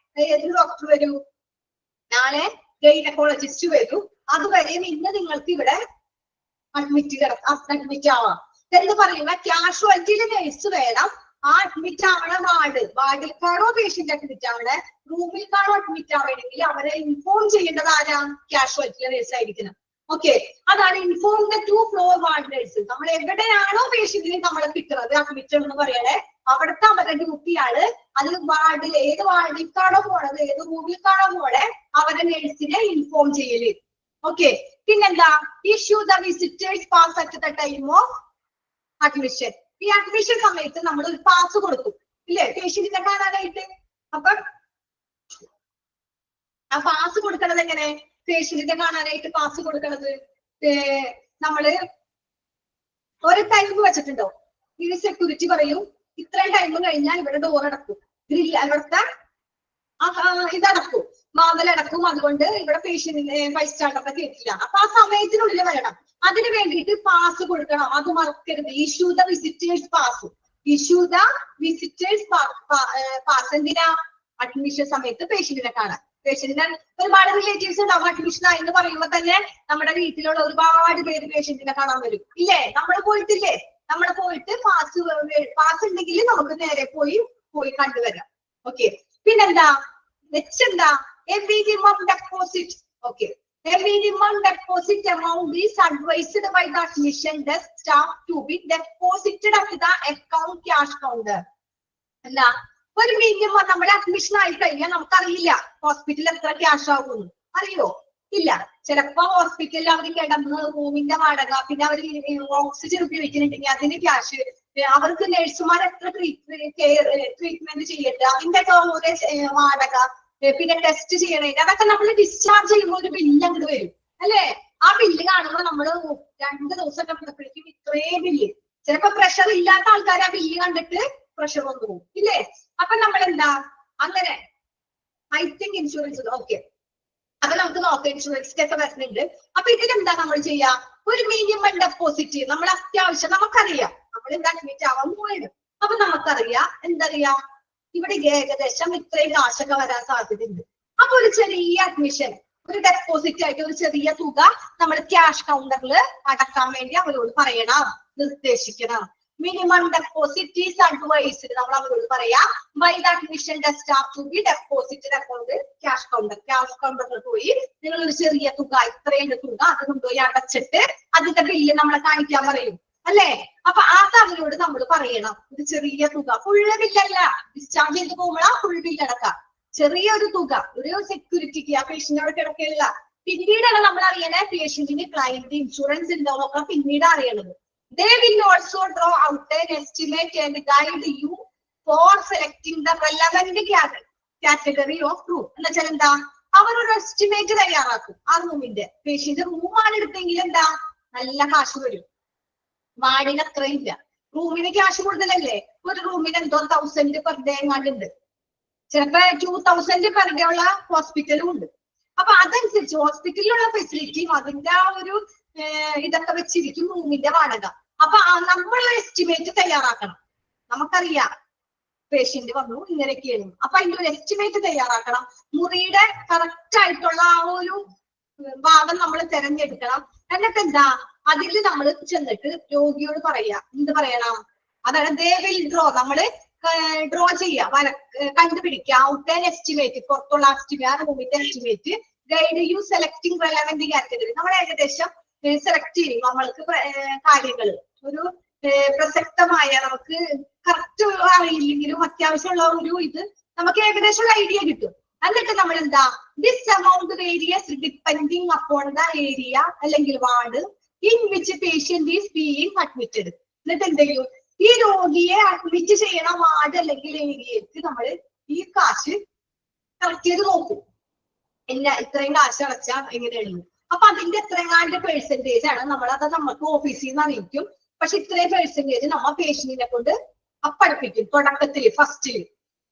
ഏത് ഡോക്ടർ വരൂ, നാളെ ഗൈനക്കോളജിസ്റ്റ് വരൂ, അതുവരെ ഇന്ന് നിങ്ങൾക്ക് ഇവിടെ അഡ്മിറ്റ് ആവാം എന്ന് പറയുന്ന ക്യാഷ്വാലിറ്റിയിലെ നേഴ്സ് വേണം. ആ അഡ്മിറ്റ് ആവണ വാർഡിൽക്കാണോ പേഷ്യന്റ് അഡ്മിറ്റ് ആവണേ, റൂമിൽക്കാണോ അഡ്മിറ്റ് ആവണമെങ്കിൽ അവരെ ഇൻഫോം ചെയ്യേണ്ടത് ആരാ? ക്യാഷ്വാലിറ്റിയിലെ നേഴ്സ് ആയിരിക്കണം. ഓക്കെ, അതാണ് inform the to floor ward nurse. നമ്മൾ എവിടെയാണോ പേഷ്യന്റിനെ നമ്മളെ കിട്ടുന്നത് അഡ്മിറ്റ് എന്ന് പറയണേ, അവിടുത്തെ അവരുടെ ഡ്യൂട്ടിയാണ്. അത് വാർഡിൽ ഏത് വാർഡിൽക്കാണോ പോണത്, ഏത് റൂമിൽക്കാണോ പോണേ അവരുടെ നേഴ്സിനെ ഇൻഫോം ചെയ്യല്. ഓക്കെ, പിന്നെന്താ? Issue the visitors pass at the time of admission. ഈ അഡ്മിഷൻ സമയത്ത് നമ്മൾ ഒരു പാസ് കൊടുക്കും ഇല്ലേ പേഷ്യന്റിനെ കാണാനായിട്ട്. അപ്പൊ ആ പാസ് കൊടുക്കണത് എങ്ങനെ? പേഷ്യന്റിനെ കാണാനായിട്ട് പാസ് കൊടുക്കണത് നമ്മള് ഒരു ടൈം വെച്ചിട്ടുണ്ടോ? ഇത് സെക്യൂരിറ്റി പറയും ഇത്രയും ടൈം കഴിഞ്ഞാൽ ഇവിടെ ഡോർ അടക്കും, ഗ്രില്ല് അവിടുത്തെ ഇതടക്കും, വാതിലടക്കും. അതുകൊണ്ട് ഇവിടെ പേഷ്യന്റിനെ ബൈസ്റ്റാൻഡറിനെ കേട്ടില്ല. അപ്പൊ ആ സമയത്തിനുള്ളിൽ വരണം. അതിന് വേണ്ടിയിട്ട് പാസ് കൊടുക്കണം, അത് മറക്കരുത്. Issue the visitors pass. Issue the visitors pass എന്തിനാ? അഡ്മിഷൻ സമയത്ത് പേഷ്യന്റിനെ കാണാൻ. പേഷ്യന്റിനെ ഒരുപാട് റിലേറ്റീവ്സ് ഉണ്ടാവും. അഡ്മിഷൻ ആയി എന്ന് പറയുമ്പോ തന്നെ നമ്മുടെ വീട്ടിലുള്ള ഒരുപാട് പേര് പേഷ്യന്റിനെ കാണാൻ വരും ഇല്ലേ? നമ്മൾ പോയിട്ടില്ലേ? നമ്മൾ പോയിട്ട് പാസ് ഉണ്ടെങ്കിൽ നമുക്ക് നേരെ പോയി കണ്ടുവരാം. ഓക്കെ, പിന്നെന്താ? നെക്സ്റ്റ് എന്താ? A minimum deposit. Okay, a minimum deposit amount is advised by the admission desk staff to be deposited at the account cash counter. അല്ല, ഒരു മിനിമം നമ്മുടെ അഡ്മിഷൻ ആയി കഴിഞ്ഞാൽ നമുക്കറിയില്ല ഹോസ്പിറ്റലിൽ എത്ര ക്യാഷ് ആകുമെന്ന്. അറിയോ? ഇല്ല. ചിലപ്പോ ഹോസ്പിറ്റലിൽ അവർ കിടന്ന് റൂമിന്റെ വാടക, പിന്നെ അവർ ഓക്സിജൻ ഉപയോഗിക്കുന്നുണ്ടെങ്കിൽ അതിന് ക്യാഷ്, അവർക്ക് നഴ്സുമാർ എത്ര ട്രീറ്റ്മെന്റ് ചെയ്യട്ടെ അതിന്റെ ഓരോ വാടക, പിന്നെ ടെസ്റ്റ് ചെയ്യണേന്റെ അതൊക്കെ നമ്മൾ ഡിസ്ചാർജ് ചെയ്യുമ്പോൾ ഒരു ബില്ല് അങ്ങോട്ട് വരും അല്ലേ? ആ ബില്ല് കാണുമ്പോൾ നമ്മള് 2 ദിവസം കണ്ടപ്പോഴേക്കും ഇത്രയും ബില്ല്. ചിലപ്പോ പ്രഷർ ഇല്ലാത്ത ആൾക്കാർ ആ ബില്ല് കണ്ടിട്ട് പ്രഷർ വന്നു പോകും ഇല്ലേ? അപ്പൊ നമ്മൾ എന്താ അങ്ങനെ ഐ തിങ്ക് ഇൻഷുറൻസ് ഓക്കെ. അപ്പൊ നമുക്ക് നോക്കാം ഇൻഷുറൻസിന്റെ ഒക്കെ വരുന്നുണ്ട്. അപ്പൊ ഇതിലെന്താ നമ്മൾ ചെയ്യാ? ഒരു മിനിമം ഡെപ്പോസിറ്റ് നമ്മൾ അത്യാവശ്യം നമുക്കറിയാം നമ്മൾ എന്താ അഡ്മിറ്റ് ആവാൻ പോയത്. അപ്പൊ നമുക്കറിയാം എന്തറിയാ, ഇവിടെ ഏകദേശം ഇത്രയും കാശൊക്കെ വരാൻ സാധ്യതയുണ്ട്. അപ്പൊ ഒരു ചെറിയ അഡ്മിഷൻ, ഒരു ഡെപ്പോസിറ്റ് ആയിട്ട് ഒരു ചെറിയ തുക നമ്മൾ ക്യാഷ് കൗണ്ടറിൽ അടക്കാൻ വേണ്ടി അവരോട് പറയണം, നിർദ്ദേശിക്കണം. Minimum deposit is advised. നമ്മൾ അവരോട് പറയാം by the admission staff to be deposited account cash counter. Cash കൗണ്ടറിൽ പോയി നിങ്ങൾ ഒരു ചെറിയ തുക, ഇത്രയും തുക അത് കൊണ്ടുപോയി അടച്ചിട്ട് അതിന്റെ ബില്ല് നമ്മളെ കാണിക്കാൻ പറയും അല്ലേ? അപ്പൊ അത് അവരോട് നമ്മൾ പറയണം. ഒരു ചെറിയ തുക, ഫുള്ള് ബില്ലല്ല, ഡിസ്ചാർജ് ചെയ്ത് പോകുമ്പോഴാ ഫുൾ ബില്ല് അടക്കാം. ചെറിയൊരു തുക, ഒരു സെക്യൂരിറ്റിക്ക് ആ പേഷ്യന്റിനോട് കിടക്കില്ല. പിന്നീടാണ് നമ്മൾ അറിയണേ പേഷ്യന്റിന് ക്ലൈന്റ് ഇൻഷുറൻസ് ഉണ്ടോ എന്നൊക്കെ പിന്നീട് അറിയണത്. They will also draw out an estimate and guide you for selecting the relevant category of room. എന്ന് വെച്ചാൽ എന്താ, അവരൊരു എസ്റ്റിമേറ്റ് തയ്യാറാക്കും. ആ റൂമിന്റെ പേഷ്യന്റ് റൂമാണ് എടുത്തെങ്കിൽ എന്താ നല്ല കാശ് വരും, വാർഡിന് അത്രയും ഇല്ല. റൂമിന് ക്യാഷ് കൂടുതലല്ലേ, ഒരു റൂമിന് എന്തോ 1000 പെർ ഡേ എങ്ങാണ്ടുണ്ട്, ചിലപ്പോ 2000 പെർ ഡേ ഉള്ള ഹോസ്പിറ്റലും ഉണ്ട്. അപ്പൊ അതനുസരിച്ച് ഹോസ്പിറ്റലിലുള്ള ഫെസിലിറ്റിയും അതിന്റെ ആ ഒരു ഇതൊക്കെ വെച്ചിരിക്കും റൂമിന്റെ വാടക. അപ്പൊ നമ്മൾ എസ്റ്റിമേറ്റ് തയ്യാറാക്കണം. നമുക്കറിയാം പേഷ്യന്റ് വന്നു ഇങ്ങനെയൊക്കെയാണ്, അപ്പൊ അതിന്റെ ഒരു എസ്റ്റിമേറ്റ് തയ്യാറാക്കണം. മുറിയുടെ കറക്റ്റ് ആയിട്ടുള്ള ആ ഒരു ഭാഗം നമ്മൾ തിരഞ്ഞെടുക്കണം. എന്നിട്ട് എന്താ, അതിൽ നമ്മൾ ചെന്നിട്ട് രോഗിയോട് പറയാ, എന്ത് പറയണം, അതാണ് ദേ വിൽ ഡ്രോ, നമ്മള് ഡ്രോ ചെയ്യാം, കണ്ടുപിടിക്കുക ഔട്ട് ആൻ എസ്റ്റിമേറ്റ്, പുറത്തുള്ള എസ്റ്റിമേറ്റ്, ആ റൂമിന്റെ estimate, guide you selecting relevant category. നമ്മൾ ഏകദേശം സെലക്ട് ചെയ്യും നമ്മൾക്ക് കാര്യങ്ങൾ, ഒരു പ്രസക്തമായ, നമുക്ക് കറക്റ്റ് അറിയില്ലെങ്കിലും അത്യാവശ്യമുള്ള ഒരു ഇത് നമുക്ക് ഏകദേശം ഐഡിയ കിട്ടും. എന്നിട്ട് നമ്മൾ എന്താ, this amount varies depending upon the area അല്ലെങ്കിൽ ward in which patient is being admitted. എന്നിട്ട് എന്തെങ്കിലും ഈ രോഗിയെ അഡ്മിറ്റ് ചെയ്യണ വാർഡ് അല്ലെങ്കിൽ ഏരിയക്ക് നമ്മൾ ഈ കാശ് കളക്ട് ചെയ്ത് നോക്കും. ഇത്രയും കാശ് അടച്ചാൽ എങ്ങനെയുള്ളൂ. അപ്പൊ അതിന്റെ എത്രങ്ങാണ്ട് പെർസെന്റേജ് ആണ് നമ്മളത് നമുക്ക് ഓഫീസിൽ നിന്ന് അറിയിക്കും. പക്ഷെ ഇത്രയും പെർസെന്റേജ് നമ്മ പേഷ്യന്റിനെ കൊണ്ട് അപ്പടപ്പിക്കും തുടക്കത്തില്, ഫസ്റ്റില്.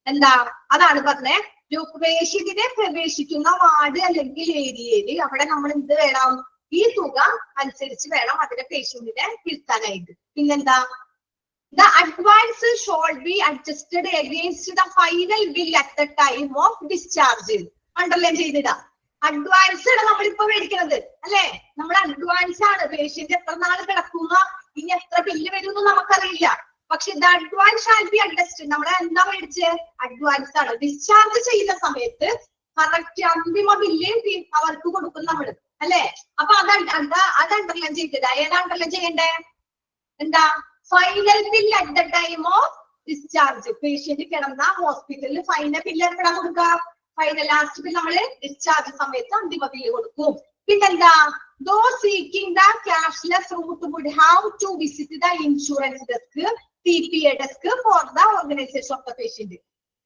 എന്താ, അതാണ് പറഞ്ഞേ, പേഷ്യന്റിനെ പ്രവേശിക്കുന്ന വാർഡ് അല്ലെങ്കിൽ ഏരിയയില് അവിടെ നമ്മൾ എന്ത് വേണം, ഈ തുക അനുസരിച്ച് വേണം അതിന്റെ പേഷ്യന്റിനെ ഇരുത്താനായിട്ട്. പിന്നെന്താ, the advance should be adjusted against the final bill at the time of discharge. Underline ചെയ്തിടാം. അഡ്വാൻസ് ആണ് നമ്മളിപ്പോ മേടിക്കുന്നത് അല്ലെ? നമ്മൾ അഡ്വാൻസ് ആണ്. പേഷ്യന്റ് എത്ര നാൾ കിടക്കുന്ന, ഇനി എത്ര ബില്ല് വരും നമുക്കറിയില്ല. പക്ഷെ ഇത് അഡ്വാൻസ് ഷാൽ ബി അഡ്ജസ്റ്റഡ്. നമ്മളെ എന്താ മേടിച്ച്, അഡ്വാൻസ് ആണ്. ഡിസ്ചാർജ് ചെയ്യുന്ന സമയത്ത് കറക്റ്റ് അന്തിമ ബില്ല് അവർക്ക് കൊടുക്കും നമ്മൾ അല്ലെ? അപ്പൊ അത് അണ്ടർലൈൻ ചെയ്തിടാ. ഏതാ അണ്ടർലൈൻ ചെയ്യണ്ടേ, എന്താ, final bill at the time of discharge. Patient കിടന്ന ഹോസ്പിറ്റലിൽ ഫൈനൽ ബില്ല് എപ്പോഴാ കൊടുക്കുക, ഫൈനൽ ലാസ്റ്റ് ബിൽ നമ്മള് ഡിസ്ചാർജ് സമയത്ത് അന്തിമ ബില്ല് കൊടുക്കും. പിന്നെന്താ, those seeking the cashless route would have to visit the insurance desk, TPA desk for the organization of the patient.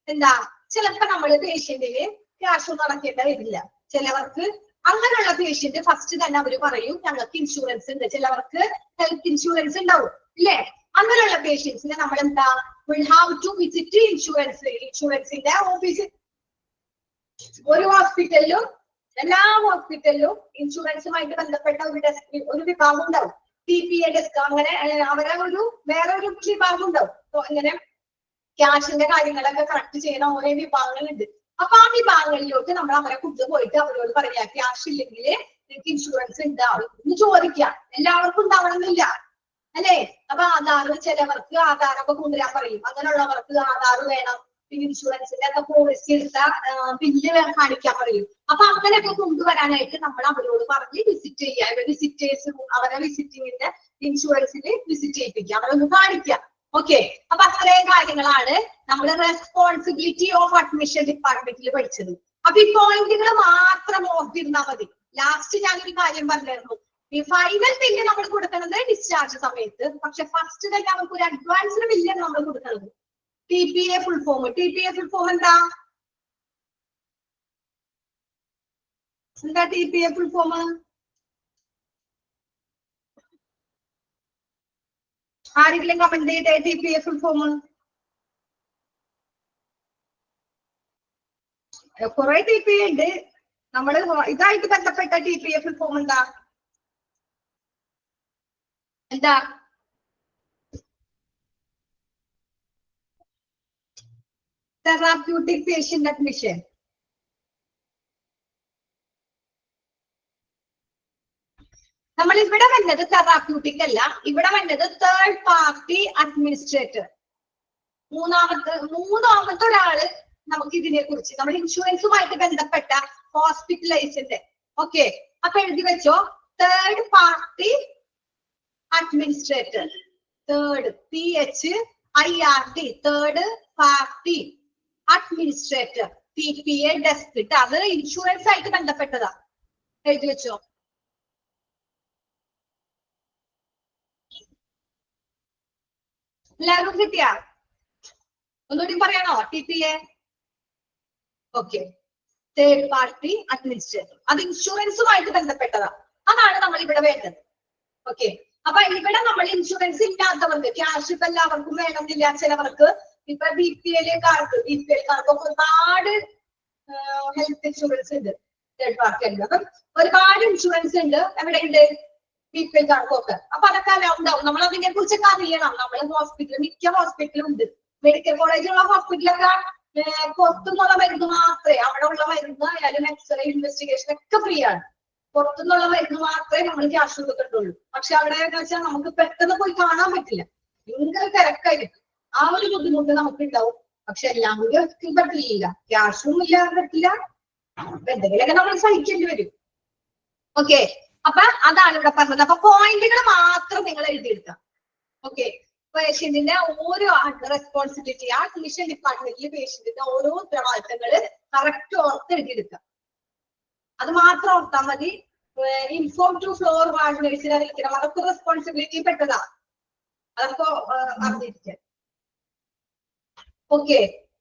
എന്താ, ചിലപ്പോ നമ്മള് പേഷ്യന്റിന് ക്യാഷ് ഒന്നും അടക്കേണ്ട വരില്ല. ചിലവർക്ക് അങ്ങനെയുള്ള പേഷ്യന്റ് ഫസ്റ്റ് തന്നെ അവര് പറയും ഞങ്ങൾക്ക് ഇൻഷുറൻസ് ഉണ്ട്. ചിലവർക്ക് ഹെൽത്ത് ഇൻഷുറൻസ് ഉണ്ടാവും ഇല്ലേ? അങ്ങനെയുള്ള പേഷ്യൻസിനെ നമ്മൾ എന്താ, will have to visit ഇൻഷുറൻസിന്റെ ഓഫീസ്. ഒരു ഹോസ്പിറ്റലിലും എല്ലാ ഹോസ്പിറ്റലിലും ഇൻഷുറൻസുമായിട്ട് ബന്ധപ്പെട്ട ഒരു വിഭാഗം ഉണ്ടാവും, TPA ഡെസ്ക്. അങ്ങനെ അവരെ വേറെ ഒരു വിഭാഗം ഉണ്ടാവും. ഇങ്ങനെ ക്യാഷിന്റെ കാര്യങ്ങളൊക്കെ കറക്റ്റ് ചെയ്യുന്ന ഓരോ വിഭാഗങ്ങളുണ്ട്. അപ്പൊ ആ വിഭാഗങ്ങളിലോട്ട് നമ്മൾ അവരെ കൊണ്ടുപോയിട്ട് അവരോട് പറയാ, ക്യാഷ് ഇല്ലെങ്കിൽ നിങ്ങൾക്ക് ഇൻഷുറൻസ് ഉണ്ടാവും എന്ന് ചോദിക്കാം. എല്ലാവർക്കും ഉണ്ടാവണമെന്നില്ല അല്ലെ? അപ്പൊ ആധാർ, ചിലവർക്ക് ആധാറൊക്കെ കൊണ്ടുവരാൻ പറയും. അങ്ങനെയുള്ളവർക്ക് ആധാർ വേണം. പിന്നെ ഇൻഷുറൻസിന്റെ ഒക്കെ പോളിസി എടുത്ത ബില്ല് കാണിക്കാൻ പറയും. അപ്പൊ അങ്ങനെയൊക്കെ കൊണ്ടുവരാനായിട്ട് നമ്മൾ അവരോട് പറഞ്ഞ് വിസിറ്റ് ചെയ്യാം. വിസിറ്റേഴ്സ് അവരെ വിസിറ്റിങ്ങിന്റെ ഇൻഷുറൻസിൽ വിസിറ്റ് ചെയ്യിപ്പിക്കുക, അവരൊന്ന് കാണിക്കാം. ഓക്കെ, അപ്പൊ അത്രയും കാര്യങ്ങളാണ് നമ്മൾ റെസ്പോൺസിബിലിറ്റി ഓഫ് അഡ്മിഷൻ ഡിപ്പാർട്ട്മെന്റിൽ പഠിച്ചത്. അപ്പൊ ഈ പോയിന്റുകൾ മാത്രം ഓർത്തിരുന്നാൽ മതി. ലാസ്റ്റ് ഞാനൊരു കാര്യം പറഞ്ഞിരുന്നു, ഈ ഫൈനൽ ബില്ല് നമ്മൾ കൊടുക്കുന്നത് ഡിസ്ചാർജ് സമയത്ത്. പക്ഷെ ഫസ്റ്റ് തന്നെ നമുക്ക് ഒരു അഡ്വാൻസ്ഡ് ബില്ലാണ് നമ്മൾ കൊടുക്കുന്നത്. TPA full form. TPA full form എന്താ? TPA full form? ആരെങ്കിലും കമന്റ് ചെയ്തേ TPA ഫുൾ ഫോം? കുറെ TPA ഉണ്ട്. നമ്മള് ഇതായിട്ട് ബന്ധപ്പെട്ട TPA ഫുൾ ഫോം എന്താ? Therapeutic patient admission. നമ്മൾ ഇവിടെ വന്നത് തെറാപ്യൂട്ടിക് അല്ല, ഇവിടെ വന്നത് തേർഡ് പാർട്ടി അഡ്മിനിസ്ട്രേറ്റർ. മൂന്നാമത്തെ ഒരാള് നമുക്ക് ഇതിനെ കുറിച്ച് നമ്മുടെ ഇൻഷുറൻസുമായിട്ട് ബന്ധപ്പെട്ട ഹോസ്പിറ്റലൈസിന്റെ. ഓക്കെ, അപ്പൊ എഴുതി വെച്ചോ, third party administrator. Third PHIRT, third party administrator. TPA desk. അത് ഇൻഷുറൻസ് ആയിട്ട് ബന്ധപ്പെട്ടതാ. എഴുതി വെച്ചോ. എല്ലാവർക്കും കിട്ടിയാ? ഒന്നുകൂടി പറയണോ? TPA. Okay, third party administrator. അത് ഇൻഷുറൻസുമായിട്ട് ബന്ധപ്പെട്ടതാ. അതാണ് നമ്മൾ ഇവിടെ വേണ്ടത്. ഓക്കെ, അപ്പൊ ഇവിടെ നമ്മൾ ഇൻഷുറൻസ് ഇല്ലാത്തവർക്ക്, ക്യാഷ് ഇപ്പൊ എല്ലാവർക്കും വേണമെന്നില്ല. ചിലവർക്ക് ഇപ്പൊ BPLക്കാർക്ക് ഒരുപാട് ഹെൽത്ത് ഇൻഷുറൻസ് ഉണ്ട്. തേർഡ് പാർട്ടി ഉണ്ട്. അപ്പം ഒരുപാട് ഇൻഷുറൻസ് ഉണ്ട്. എവിടെയുണ്ട്? BPLക്കാർക്കൊക്കെ. അപ്പൊ അതൊക്കെ ഉണ്ടാവും. നമ്മൾ അതിനെ കുറിച്ചൊക്കെ അറിയണം. നമ്മൾ ഹോസ്പിറ്റൽ, മിക്ക ഹോസ്പിറ്റലും ഉണ്ട്. മെഡിക്കൽ കോളേജിലുള്ള ഹോസ്പിറ്റലൊക്കെ പുറത്തുനിന്നുള്ള മരുന്ന് മാത്രമേ, അവിടെ ഉള്ള മരുന്ന് ആയാലും എക്സ്റേ ഇൻവെസ്റ്റിഗേഷൻ ഒക്കെ ഫ്രീ ആണ്. പുറത്തുനിന്നുള്ള മരുന്ന് മാത്രമേ നമ്മൾ ക്യാഷ് കൊടുക്കണ്ടുള്ളൂ. പക്ഷെ അവിടെ എന്ന് വെച്ചാൽ നമുക്ക് പെട്ടെന്ന് പോയി കാണാൻ പറ്റില്ല. ഭയങ്കര തിരക്കായിരിക്കും. ആ ഒരു ബുദ്ധിമുട്ട് നമുക്ക് ഉണ്ടാവും. പക്ഷെ എല്ലാം കൂടി പറ്റില്ല. ക്യാഷും ഇല്ലാതെ പറ്റില്ല. എന്തെങ്കിലുമൊക്കെ നമ്മൾ സഹിക്കേണ്ടി വരും. ഓക്കെ, അപ്പൊ അതാണ് ഇവിടെ പറഞ്ഞത്. അപ്പൊ പോയിന്റുകൾ മാത്രം നിങ്ങൾ എഴുതിയെടുക്കാം. ഓക്കെ, പേഷ്യന്റിന്റെ ഓരോ റെസ്പോൺസിബിലിറ്റി, ആ അഡ്മിഷൻ ഡിപ്പാർട്ട്മെന്റിൽ പേഷ്യന്റിന്റെ ഓരോ ഉത്തരവാദിത്തങ്ങള് കറക്റ്റ് ഓർത്ത് എഴുതിയെടുക്കാം. അത് മാത്രം ഓർത്താൽ മതി. ഇൻഫോം ടു ഫ്ലോർ വാർഡ് നഴ്സിനെ അറിയിക്കണം. അതൊക്കെ റെസ്പോൺസിബിലിറ്റി പെട്ടതാ. അതൊക്കെ അറിഞ്ഞിരിക്കാം. ഓക്കെ,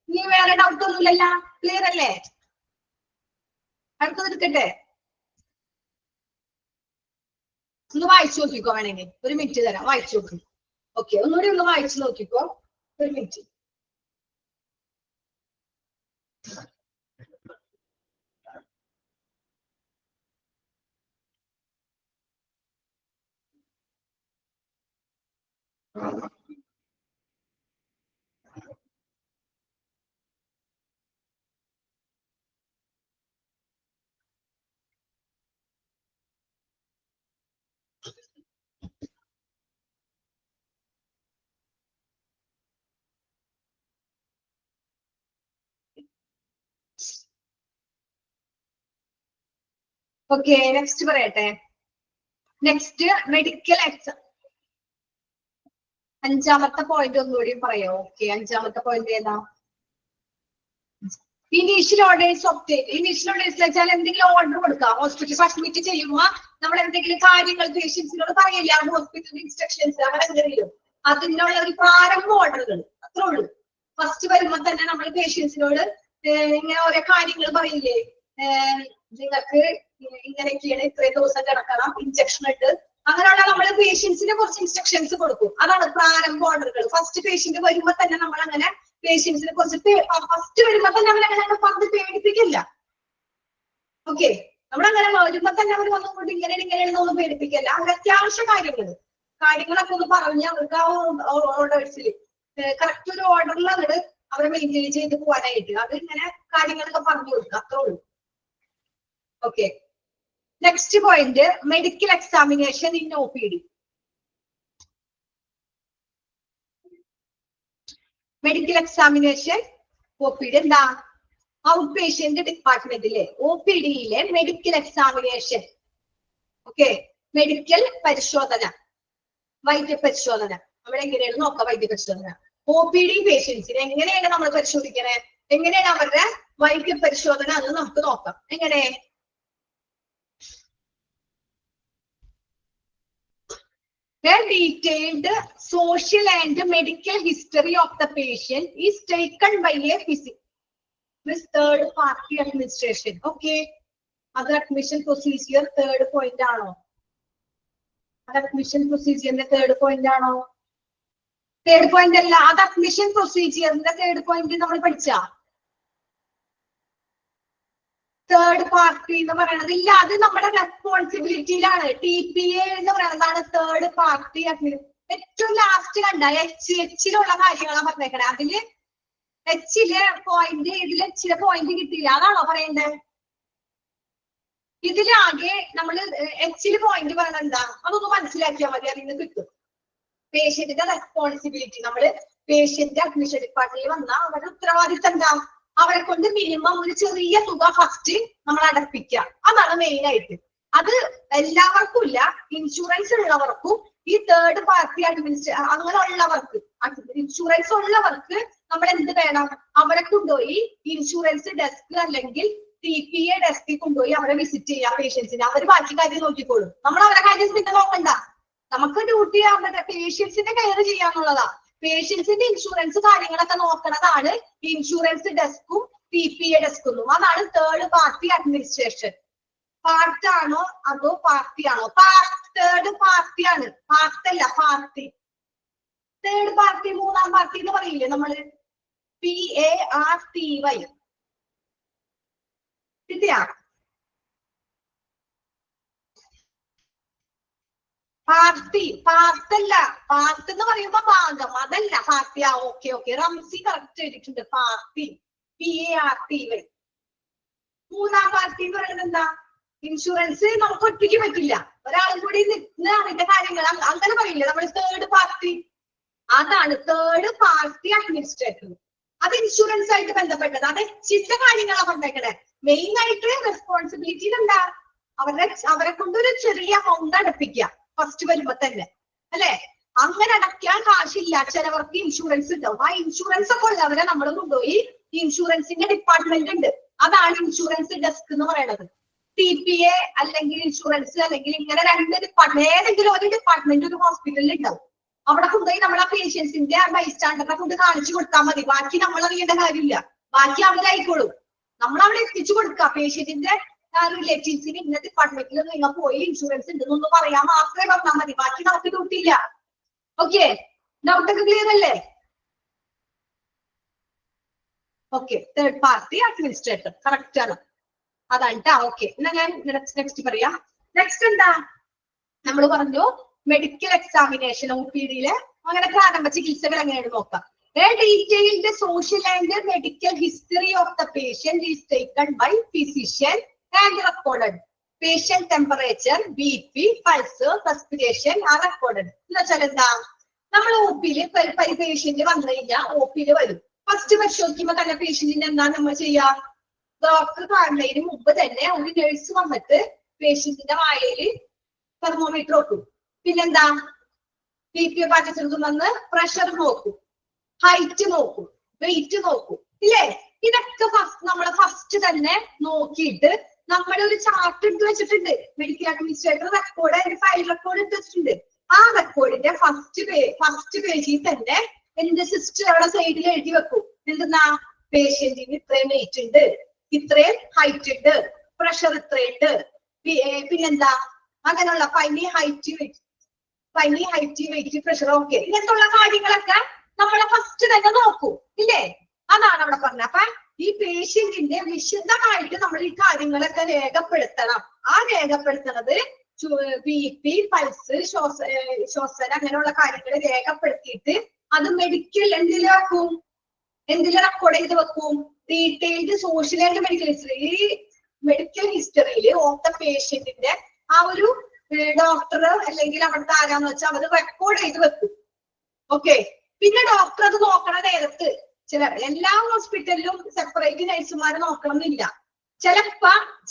ഇനി വേറെ ഡൗട്ട് ഒന്നുമില്ലല്ലോ? ക്ലിയർ അല്ലേ? അടുത്തത് എടുക്കട്ടെ. ഒന്ന് വായിച്ചു നോക്കിക്കോ. വേണമെങ്കിൽ ഒരു മിനിറ്റ് തരാം, വായിച്ചു നോക്കി. ഓക്കെ, ഒന്നുകൂടി ഒന്ന് വായിച്ചു നോക്കിക്കോ. ഒരു മിനിറ്റ്. ഓക്കെ, നെക്സ്റ്റ് പറയട്ടെ. Next medical exam. അഞ്ചാമത്തെ പോയിന്റ് ഒന്നുകൂടി പറയോ? ഓക്കെ, അഞ്ചാമത്തെ പോയിന്റ് ഏതാ? Initial orders obtain. Initial orders വെച്ചാൽ എന്തെങ്കിലും ഓർഡർ കൊടുക്കുക. ഹോസ്പിറ്റലിൽ അഡ്മിറ്റ് ചെയ്യുമ്പോൾ നമ്മൾ എന്തെങ്കിലും കാര്യങ്ങൾ പേഷ്യൻസിനോട് പറയില്ല, ഹോസ്പിറ്റൽ ഇൻസ്ട്രക്ഷൻസ് അങ്ങനെ എന്തെങ്കിലും, അതിനുള്ള ഒരു പ്രാരംഭ ഓർഡറുകൾ, അത്രേ ഉള്ളൂ. ഫസ്റ്റ് വരുമ്പോൾ തന്നെ നമ്മൾ പേഷ്യൻസിനോട് ഇങ്ങനെ ഓരോ കാര്യങ്ങൾ പറയില്ലേ, നിങ്ങൾക്ക് ഇങ്ങനെയൊക്കെയാണ്, ഇത്രയും ദിവസം കിടക്കണം, ഇഞ്ചക്ഷൻ ഇട്ട്, അങ്ങനെയുള്ള നമ്മൾ പേഷ്യൻസിന് കുറച്ച് ഇൻസ്ട്രക്ഷൻസ് കൊടുക്കും. അതാണ് പ്രാരംഭ ഓർഡറുകൾ. ഫസ്റ്റ് പേഷ്യന്റ് വരുമ്പോ തന്നെ നമ്മൾ അങ്ങനെ പേഷ്യൻസിനെ കുറച്ച് ഫസ്റ്റ് വരുമ്പോ തന്നെ നമ്മളങ്ങനെ പറഞ്ഞ് പേടിപ്പിക്കില്ല. ഓക്കെ, നമ്മളങ്ങനെ വരുമ്പോ തന്നെ അവർ വന്നുകൊണ്ട് ഇങ്ങനെയാണെന്നൊന്നും പേടിപ്പിക്കില്ല. അങ്ങനെ അത്യാവശ്യ കാര്യങ്ങളൊക്കെ ഒന്ന് പറഞ്ഞ് അവർക്ക് ആ ഓർഡേഴ്സിൽ കറക്റ്റ് ഒരു ഓർഡറിൽ അങ്ങോട്ട് അവരെ മെയിൻറ്റെയിൻ ചെയ്ത് പോകാനായിട്ട് അത് ഇങ്ങനെ കാര്യങ്ങളൊക്കെ പറഞ്ഞു കൊടുക്കുക, അത്രേ ഉള്ളൂ. Okay, next point medical examination in OPD. Medical examination OPD എന്താ? ഔട്ട് പേഷ്യന്റ് ഡിപ്പാർട്ട്മെന്റിലെ OPDയിലെ മെഡിക്കൽ എക്സാമിനേഷൻ. ഓക്കെ, മെഡിക്കൽ പരിശോധന, വൈദ്യപരിശോധന. നമ്മൾ എങ്ങനെയാണ് നോക്കാം വൈദ്യപരിശോധന? OPD പേഷ്യൻസിനെ എങ്ങനെയാണ് നമ്മൾ പരിശോധിക്കണേ? എങ്ങനെയാണ് അവരുടെ വൈദ്യപരിശോധന എന്ന് നമുക്ക് നോക്കാം. എങ്ങനെ? A detailed social and medical history of the patient is taken by a physician with third party administration. Okay. Other admission procedure third point ആണോ? Admission procedure third point ആണോ? Third point അല്ല. അത് admission procedure third point നമ്മൾ പഠിച്ച third party എന്ന് പറയുന്നത് ഇല്ല, അത് നമ്മുടെ റെസ്പോൺസിബിലിറ്റിയിലാണ്. TPA എന്ന് പറയുന്നതാണ് തേർഡ് പാർട്ടി. ഏറ്റവും ലാസ്റ്റ് കണ്ട എച്ചിലുള്ള കാര്യങ്ങളാണ് പറഞ്ഞേക്കണേ. അതില് എച്ചിലെ പോയിന്റ്, ഇതിൽ എച്ചിലെ പോയിന്റ് കിട്ടിയില്ല, അതാണോ പറയണ്ടേ? ഇതിലാകെ നമ്മള് എച്ചില് പോയിന്റ് പറയണത് എന്താ, അതൊന്ന് മനസ്സിലാക്കിയാൽ മതി, അതിൽ നിന്ന് കിട്ടും. പേഷ്യന്റിന്റെ റെസ്പോൺസിബിലിറ്റി, നമ്മള് പേഷ്യന്റ് അഡ്മിഷൻ ഡിപ്പാർട്ട്മെന്റിൽ വന്നാൽ അവരുടെ ഉത്തരവാദിത്തം എന്താ, അവരെ കൊണ്ട് മിനിമം ഒരു ചെറിയ തുക ഫസ്റ്റ് നമ്മൾ അടപ്പിക്കുക, അതാണ് മെയിൻ ആയിട്ട്. അത് എല്ലാവർക്കും ഇല്ല, ഇൻഷുറൻസ് ഉള്ളവർക്കും ഈ തേർഡ് പാർട്ടി അങ്ങനെ ഉള്ളവർക്ക്, ഇൻഷുറൻസ് ഉള്ളവർക്ക് നമ്മൾ എന്ത് വേണം, അവരെ കൊണ്ടുപോയി ഇൻഷുറൻസ് ഡെസ്ക് അല്ലെങ്കിൽ TPA ഡെസ്കിൽ കൊണ്ടുപോയി അവരെ വിസിറ്റ് ചെയ്യാം പേഷ്യൻസിനെ. അവര് ബാക്കി കാര്യം നോക്കിക്കോളും, നമ്മൾ അവരെ കാര്യം പിന്നെ നോക്കണ്ട. നമുക്ക് ഡ്യൂട്ടി ആവുന്നത് പേഷ്യൻസിന്റെ കെയർ ചെയ്യാന്നുള്ളതാ. പേഷ്യൻസിന്റെ ഇൻഷുറൻസ് കാര്യങ്ങളൊക്കെ നോക്കണതാണ് ഇൻഷുറൻസ് ഡെസ്കും TPA ഡെസ്കും. അതാണ് തേർഡ് പാർട്ടി അഡ്മിനിസ്ട്രേഷൻ. പാർട്ട് ആണോ അതോ പാർട്ടി ആണോ? തേർഡ് പാർട്ടിയാണ്, പാർട്ടല്ല പാർട്ടി. തേർഡ് പാർട്ടി മൂന്നാം പാർട്ടി എന്ന് പറയില്ലേ നമ്മള്, PARTY. കിട്ടിയാ? പാർട്ടി പാർട്ടല്ല, പാർട്ട് എന്ന് പറയുമ്പോ ഭാഗം, അതല്ല party. Okay okay, Ramsi correct ചെയ്തിട്ടുണ്ട്. Party PARTY. മൂന്നാം പാർട്ടി എന്ന് പറയുന്നത് എന്താ, ഇൻഷുറൻസ് നമുക്ക് ഒറ്റയ്ക്ക് പറ്റില്ല, ഒരാളും കൂടി നിന്ന് അതിന്റെ കാര്യങ്ങൾ അങ്ങനെ പറയില്ല നമ്മൾ. തേർഡ് പാർട്ടി, അതാണ് തേർഡ് പാർട്ടി അഡ്മിനിസ്ട്രേറ്റർ. അത് ഇൻഷുറൻസ് ആയിട്ട് ബന്ധപ്പെട്ടത്, അത് ചില കാര്യങ്ങളാണ് പറഞ്ഞേക്കണേ. മെയിൻ ആയിട്ട് റെസ്പോൺസിബിലിറ്റി എന്താ, അവരെ കൊണ്ടൊരു ചെറിയ എമൗണ്ട് അടപ്പിക്കുക ഫസ്റ്റ് വരുമ്പോ തന്നെ, അല്ലെ? അങ്ങനെ അടയ്ക്കാൻ കാശില്ല ചിലവർക്ക് ഇൻഷുറൻസ് ഉണ്ടാവും. ആ ഇൻഷുറൻസ് ഒക്കെ ഉള്ളവരെ നമ്മൾ കൊണ്ടുപോയി ഇൻഷുറൻസിന്റെ ഡിപ്പാർട്ട്മെന്റ് ഉണ്ട്, അതാണ് ഇൻഷുറൻസ് ഡെസ്ക് എന്ന് പറയുന്നത്. TPA അല്ലെങ്കിൽ ഇൻഷുറൻസ് അല്ലെങ്കിൽ ഇങ്ങനെ രണ്ട് ഡിപ്പാർട്ട്മെന്റ്, ഏതെങ്കിലും ഒരു ഡിപ്പാർട്ട്മെന്റ് ഒരു ഹോസ്പിറ്റലിൽ ഉണ്ടാവും. അവിടെ കൊണ്ടുപോയി നമ്മൾ ആ പേഷ്യൻസിന്റെ ബൈസ്റ്റാൻഡറിനെ കൊണ്ട് കാണിച്ചു കൊടുത്താൽ മതി, ബാക്കി നമ്മൾ അറിയേണ്ട കാര്യമില്ല, ബാക്കി അവരായിക്കോളും. നമ്മൾ അവിടെ എത്തിച്ചു കൊടുക്കുക പേഷ്യന്റിന്റെ റിലേറ്റീവ്സിന് ഇന്ന ഡിപ്പാർട്ട്മെന്റിൽ നിങ്ങൾ പോയി ഇൻഷുറൻസ് ഉണ്ടെന്നൊന്ന് പറയാൻ മാത്രമേ പറഞ്ഞാൽ മതി, ബാക്കി നമുക്ക് ഡ്യൂട്ടിയില്ല. ഓക്കെ, ഡൗട്ടൊക്കെ ക്ലിയർ അല്ലേ? Okay, third party administrator correct ആണ്, അതാണ് ട്ടാ. ഓക്കെ, എന്നാ ഞാൻ നെക്സ്റ്റ് പറയാം. നെക്സ്റ്റ് എന്താ നമ്മൾ പറഞ്ഞു, മെഡിക്കൽ എക്സാമിനേഷൻ OPD അങ്ങനെ പ്രാരംഭ ചികിത്സകൾ എങ്ങനെയാണ് നോക്കാം. A detailed social and medical history of the patient is taken by physician and recorded. Patient temperature, BP, pulse, respiration are recorded. എന്നുവെച്ചാൽ എന്താ, നമ്മൾ OPയിൽ പേഷ്യന്റ് വന്നു കഴിഞ്ഞാൽ OPയിൽ വരും. ഫസ്റ്റ് പരിശോധിക്കുമ്പോ തന്നെ പേഷ്യന്റിന് എന്താ നമ്മൾ ചെയ്യാ, ഡോക്ടർ കാണുന്നതിന് മുമ്പ് തന്നെ ഒരു നഴ്സ് വന്നിട്ട് പേഷ്യന്റിന്റെ വായയിൽ തെർമോമീറ്റർ നോക്കും. പിന്നെന്താ, BP പാറ്റത്തിൽ വന്ന് പ്രഷർ നോക്കും, ഹൈറ്റ് നോക്കും, വെയിറ്റ് നോക്കും, ഇല്ലേ? ഇതൊക്കെ നമ്മൾ ഫസ്റ്റ് തന്നെ നോക്കിയിട്ട് നമ്മുടെ ഒരു ചാർട്ട് എടുത്ത് വെച്ചിട്ടുണ്ട്. മെഡിക്കൽ അഡ്മിനിസ്ട്രേറ്റർ റെക്കോർഡ്, അതിന്റെ ഫയൽ റെക്കോർഡ് എടുത്ത് വെച്ചിട്ടുണ്ട്. ആ റെക്കോർഡിന്റെ ഫസ്റ്റ് പേജിൽ തന്നെ എന്റെ സിസ്റ്റർ അവിടെ സൈഡിൽ എഴുതി വെക്കും. എന്തെന്നാ, പേഷ്യന്റിന് ഇത്രയും വെയിറ്റ് ഉണ്ട്, ഇത്രയും ഹൈറ്റ് ഉണ്ട്, പ്രഷർ ഇത്രയുണ്ട്, പിന്നെന്താ അങ്ങനെയുള്ള പനി ഹൈറ്റ് വെയിറ്റ് പ്രഷർ, ഓക്കെ, ഇങ്ങനത്തുള്ള കാര്യങ്ങളൊക്കെ നമ്മളെ ഫസ്റ്റ് തന്നെ നോക്കൂ, ഇല്ലേ? അതാണ് അവിടെ പറഞ്ഞത്. അപ്പൊ ഈ പേഷ്യന്റിന്റെ വിശദമായിട്ട് നമ്മൾ ഈ കാര്യങ്ങളൊക്കെ രേഖപ്പെടുത്തണം. ആ രേഖപ്പെടുത്തുന്നത് BP, പൾസ്, ശ്വാസന അങ്ങനെയുള്ള കാര്യങ്ങൾ രേഖപ്പെടുത്തിയിട്ട് അത് മെഡിക്കൽ എന്തില് വെക്കും, എന്തില് റെക്കോർഡ് ചെയ്ത് വെക്കും, detailed social and medical history. ഈ മെഡിക്കൽ ഹിസ്റ്ററിയിൽ ഓഫ് ദ പേഷ്യന്റിന്റെ ആ ഒരു ഡോക്ടർ അല്ലെങ്കിൽ അവിടുത്തെ ആരാന്ന് വെച്ചാൽ അവർ റെക്കോർഡ് ചെയ്ത് വെക്കും. ഓക്കെ, പിന്നെ ഡോക്ടർ അത് നോക്കണ നേരത്ത് എല്ലാ ഹോസ്പിറ്റലിലും സെപ്പറേറ്റ് നഴ്സുമാരെ നോക്കണം എന്നില്ല.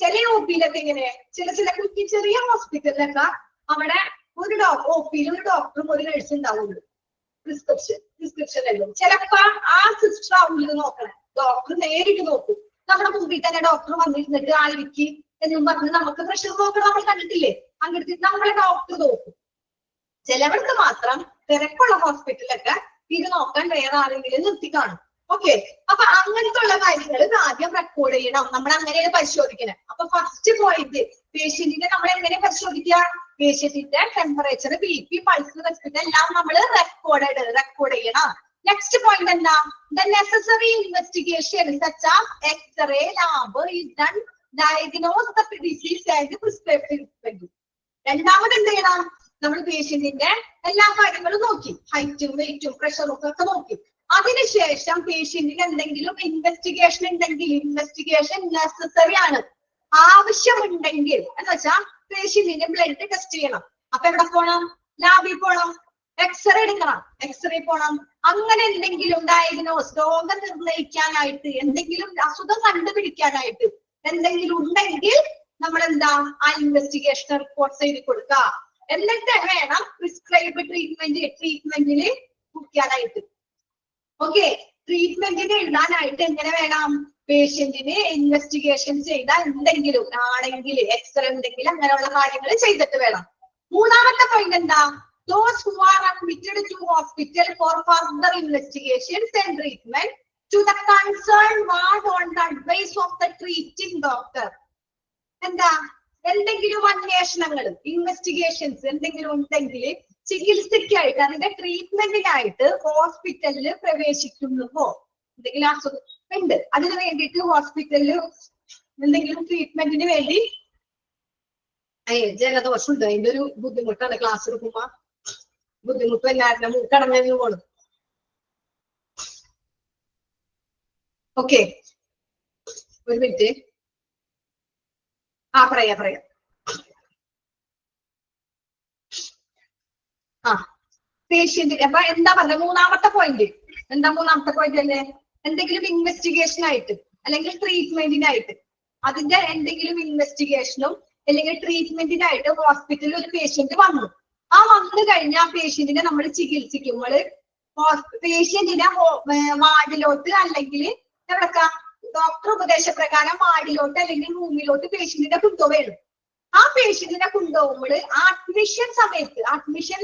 ചില OPയിലൊക്കെ ഇങ്ങനെ ചില കുട്ടി ചെറിയ ഹോസ്പിറ്റലിലൊക്കെ അവിടെ ഒരു OPയിൽ ഒരു ഡോക്ടറും ഒരു നഴ്സും ഉണ്ടാവുള്ളൂ. പ്രിസ്ക്രിപ്ഷനിലും ചിലപ്പോ ആ സിസ്റ്റർ ആവില്ല നോക്കണേ, ഡോക്ടർ നേരിട്ട് നോക്കും. നമ്മുടെ മുമ്പിൽ തന്നെ ഡോക്ടർ വന്നിരുന്നിട്ട് ആയിരിക്കും എന്നും പറഞ്ഞ് നമുക്ക് പ്രഷർ നോക്കണം, നമ്മൾ കണ്ടിട്ടില്ലേ? അങ്ങനെ നമ്മളെ ഡോക്ടർ നോക്കും. ചിലവർക്ക് മാത്രം തിരക്കുള്ള ഹോസ്പിറ്റലൊക്കെ ഇത് നോക്കാൻ വേറെ ആരെങ്കിലും നിർത്തി കാണും. ഓക്കെ, അപ്പൊ അങ്ങനത്തെ ഉള്ള കാര്യങ്ങൾ ആദ്യം റെക്കോർഡ് ചെയ്യണം. നമ്മൾ അങ്ങനെയാണ് പരിശോധിക്കുന്നത്. അപ്പൊ ഫസ്റ്റ് പോയിന്റ്, പേഷ്യന്റിനെ നമ്മൾ എങ്ങനെ പരിശോധിക്കുക? പേഷ്യന്റിന്റെ ടെമ്പറേച്ചർ, BP, പൾസ്, റെസ്പിറേഷൻ എല്ലാം നമ്മൾ റെക്കോർഡ് ചെയ്യണം. നെക്സ്റ്റ് പോയിന്റ് എന്താ? The necessary investigation such as X-ray, lab is done, diagnose the disease and prescribe treatment. രണ്ടാമത് എന്ത് ചെയ്യണം? നമ്മൾ പേഷ്യന്റിന്റെ എല്ലാ കാര്യങ്ങളും നോക്കി, ഹൈറ്റും വെയിറ്റും പ്രഷറും ഒക്കെ നോക്കി. അതിനുശേഷം പേഷ്യന്റിന് എന്തെങ്കിലും ഇൻവെസ്റ്റിഗേഷൻ ഉണ്ടെങ്കിൽ, ഇൻവെസ്റ്റിഗേഷൻ നെസസറി ആണ്, ആവശ്യമുണ്ടെങ്കിൽ എന്ന് വെച്ചാൽ പേഷ്യന്റിന്റെ ബ്ലഡ് ടെസ്റ്റ് ചെയ്യണം. അപ്പൊ എവിടെ പോണം? ലാബിൽ പോണം, എക്സ്റേ എടുക്കണം, എക്സ്റേ പോണം. അങ്ങനെ എന്തെങ്കിലും ഡയഗ്നോസ്, രോഗം നിർണ്ണയിക്കാനായിട്ട്, എന്തെങ്കിലും അസുഖം കണ്ടുപിടിക്കാനായിട്ട് എന്തെങ്കിലും ഉണ്ടെങ്കിൽ നമ്മൾ എന്താ ആ ഇൻവെസ്റ്റിഗേഷൻ റിപ്പോർട്ട് എഴുതി കൊടുക്കുക. എന്നിട്ട് വേണം പ്രിസ്ക്രൈബ് ട്രീറ്റ്മെന്റിന് കുടിക്കാനായിട്ട്. ഓക്കെ, ട്രീറ്റ്മെന്റിന് എഴുതാനായിട്ട് എങ്ങനെ വേണം? പേഷ്യന്റിന് ഇൻവെസ്റ്റിഗേഷൻ ചെയ്ത എന്തെങ്കിലും ആണെങ്കിൽ, എക്സ്റേ ഉണ്ടെങ്കിൽ അങ്ങനെയുള്ള കാര്യങ്ങൾ ചെയ്തിട്ട് വേണം. മൂന്നാമത്തെ പോയിന്റ് എന്താ? Those who are admitted to hospital for further investigations and treatment to the concerned ward on the advice of the treating doctor. എന്താ? എന്തെങ്കിലും അന്വേഷണങ്ങൾ, ഇൻവെസ്റ്റിഗേഷൻസ് എന്തെങ്കിലും ഉണ്ടെങ്കിൽ ചികിത്സയ്ക്കായിട്ട്, അതിന്റെ ട്രീറ്റ്മെന്റിനായിട്ട് ഹോസ്പിറ്റലിൽ പ്രവേശിക്കുന്നുവോ, എന്തെങ്കിലും അസുഖം ഉണ്ട്, അതിന് വേണ്ടിയിട്ട് ഹോസ്പിറ്റലിൽ എന്തെങ്കിലും ട്രീറ്റ്മെന്റിന് വേണ്ടി, ജലദോഷം ഉണ്ട്, അതിന്റെ ഒരു ബുദ്ധിമുട്ടാണ്, ക്ലാസ് എടുക്കുമ്പോ ബുദ്ധിമുട്ട് എല്ലാവരുടെ മൂക്കടഞ്ഞു പോണം. ഓക്കെ, ഒരു മിനിറ്റ്. പറയാം. പേഷ്യന്റ് അപ്പൊ എന്താ പറഞ്ഞ? മൂന്നാമത്തെ പോയിന്റ് അല്ലേ? എന്തെങ്കിലും ഇൻവെസ്റ്റിഗേഷൻ ആയിട്ട് അല്ലെങ്കിൽ ട്രീറ്റ്മെന്റിനായിട്ട്, അതിന്റെ എന്തെങ്കിലും ഇൻവെസ്റ്റിഗേഷനും അല്ലെങ്കിൽ ട്രീറ്റ്മെന്റിനായിട്ട് ഹോസ്പിറ്റലിൽ ഒരു പേഷ്യന്റ് വന്നു. ആ വന്നു കഴിഞ്ഞ ആ പേഷ്യന്റിനെ നമ്മൾ ചികിത്സിക്കുമ്പോൾ പേഷ്യന്റിനെ വാർഡിലോട്ട് അല്ലെങ്കിൽ എവിടക്ക ഡോക്ടർ ഉപദേശപ്രകാരം വാർഡിലോട്ട് അല്ലെങ്കിൽ റൂമിലോട്ട് പേഷ്യന്റിനെ കൊണ്ടുപോവുകയാണ്. ആ പേഷ്യന്റിനെ കൊണ്ടുപോകുമ്പോൾ അഡ്മിഷൻ സമയത്ത്, അഡ്മിഷൻ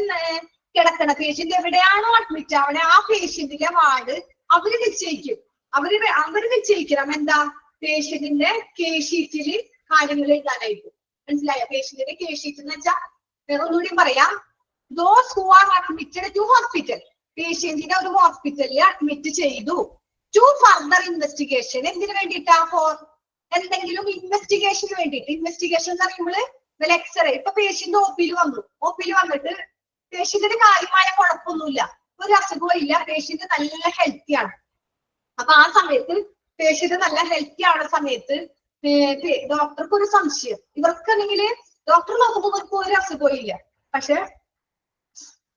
കിടക്കണ പേഷ്യന്റ് എവിടെയാണോ അഡ്മിറ്റ് ആവണേ ആ പേഷ്യന്റിന്റെ വാർഡ് അവര് നിശ്ചയിക്കും. അവര് നിശ്ചയിക്കണം എന്താ? പേഷ്യന്റിന്റെ കേസ് ഷീറ്റില് കാര്യങ്ങൾ എഴുതാനായിട്ട്. മനസ്സിലായോ? പേഷ്യന്റിന്റെ കേസ് ഷീറ്റ് എന്ന് വെച്ചാൽ ഒന്നുകൂടി പറയാം. Those who are admitted to hospital, പേഷ്യന്റിനെ ഒരു ഹോസ്പിറ്റലിൽ അഡ്മിറ്റ് ചെയ്തു ടു ഫർദർ ഇൻവെസ്റ്റിഗേഷൻ. എന്തിനു വേണ്ടിയിട്ടാ? ഫോർ എന്തെങ്കിലും ഇൻവെസ്റ്റിഗേഷന് വേണ്ടിയിട്ട്. ഇൻവെസ്റ്റിഗേഷൻ എന്ന് പറയുമ്പോൾ എക്സ്റേ. ഇപ്പൊ പേഷ്യന്റ് ഒപിയിൽ വന്നിട്ട് പേഷ്യന്റിന് കാര്യമായ കുഴപ്പമൊന്നുമില്ല, ഒരു അസുഖവും ഇല്ല, പേഷ്യന്റ് നല്ല ഹെൽത്തി ആണ്. അപ്പൊ ആ സമയത്ത് പേഷ്യന്റ് നല്ല ഹെൽത്തി ആവുന്ന സമയത്ത് ഡോക്ടർക്ക് ഒരു സംശയം, ഇവർക്കാണെങ്കിൽ ഡോക്ടർ നോക്കുമ്പോൾ ഇവർക്ക് ഒരു അസുഖവും ഇല്ല, പക്ഷെ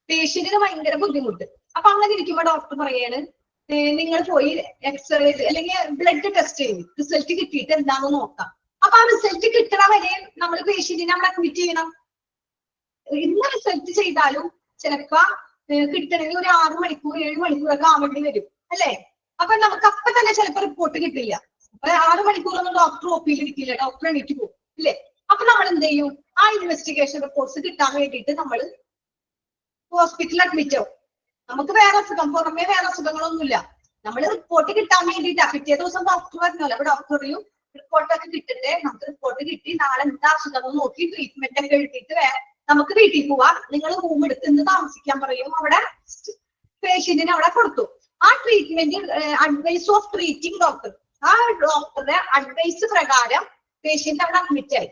പേഷ്യന്റിന് ഭയങ്കര ബുദ്ധിമുട്ട്. അപ്പൊ അങ്ങനെ ഇരിക്കുമ്പോ ഡോക്ടർ പറയാണ്, നിങ്ങൾ പോയി എക്സ്റേ അല്ലെങ്കിൽ ബ്ലഡ് ടെസ്റ്റ് ചെയ്യും, റിസൾട്ട് കിട്ടിയിട്ട് എന്താണെന്ന് നോക്കാം. അപ്പൊ ആ റിസൾട്ട് കിട്ടണ വരെ നമ്മൾ പേഷ്യന്റിനെ അവിടെ അഡ്മിറ്റ് ചെയ്യണം. ഇന്ന് റിസൾട്ട് ചെയ്താലും ചിലപ്പോ കിട്ടണമെങ്കിൽ ഒരു 6 മണിക്കൂർ 7 മണിക്കൂറൊക്കെ ആവേണ്ടി വരും അല്ലെ? അപ്പൊ നമുക്ക് അപ്പൊ തന്നെ ചിലപ്പോ റിപ്പോർട്ട് കിട്ടില്ല. അപ്പൊ 6 മണിക്കൂറൊന്നും ഡോക്ടർ ഒപ്പിയിൽ കിട്ടില്ല, ഡോക്ടർ എണീറ്റ് പോകും ഇല്ലേ? അപ്പൊ നമ്മൾ എന്ത് ചെയ്യും? ആ ഇൻവെസ്റ്റിഗേഷൻ റിപ്പോർട്ട്സ് കിട്ടാൻ വേണ്ടിയിട്ട് നമ്മൾ ഹോസ്പിറ്റലിൽ അഡ്മിറ്റ് ആവും. നമുക്ക് വേറെ അസുഖം, പുറമെ വേറെ അസുഖങ്ങളൊന്നുമില്ല. നമ്മൾ റിപ്പോർട്ട് കിട്ടാൻ വേണ്ടിയിട്ടാ. പിറ്റേ ദിവസം ഡോക്ടർ പറഞ്ഞല്ലോ, അപ്പൊ ഡോക്ടർ പറയും റിപ്പോർട്ടൊക്കെ കിട്ടട്ടെ, നമുക്ക് റിപ്പോർട്ട് കിട്ടി, നാളെ എന്താ അസുഖം നോക്കി ട്രീറ്റ്മെന്റ് ഒക്കെ എഴുതിയിട്ട് നമുക്ക് വീട്ടിൽ പോവാം, നിങ്ങൾ റൂം എടുത്ത് ഇന്ന് താമസിക്കാൻ പറയും. അവിടെ പേഷ്യന്റിനെ അവിടെ കൊടുത്തു. ആ treatment advice of treating doctor, ആ ഡോക്ടറുടെ അഡ്വൈസ് പ്രകാരം പേഷ്യന്റ് അവിടെ അഡ്മിറ്റ് ആയി.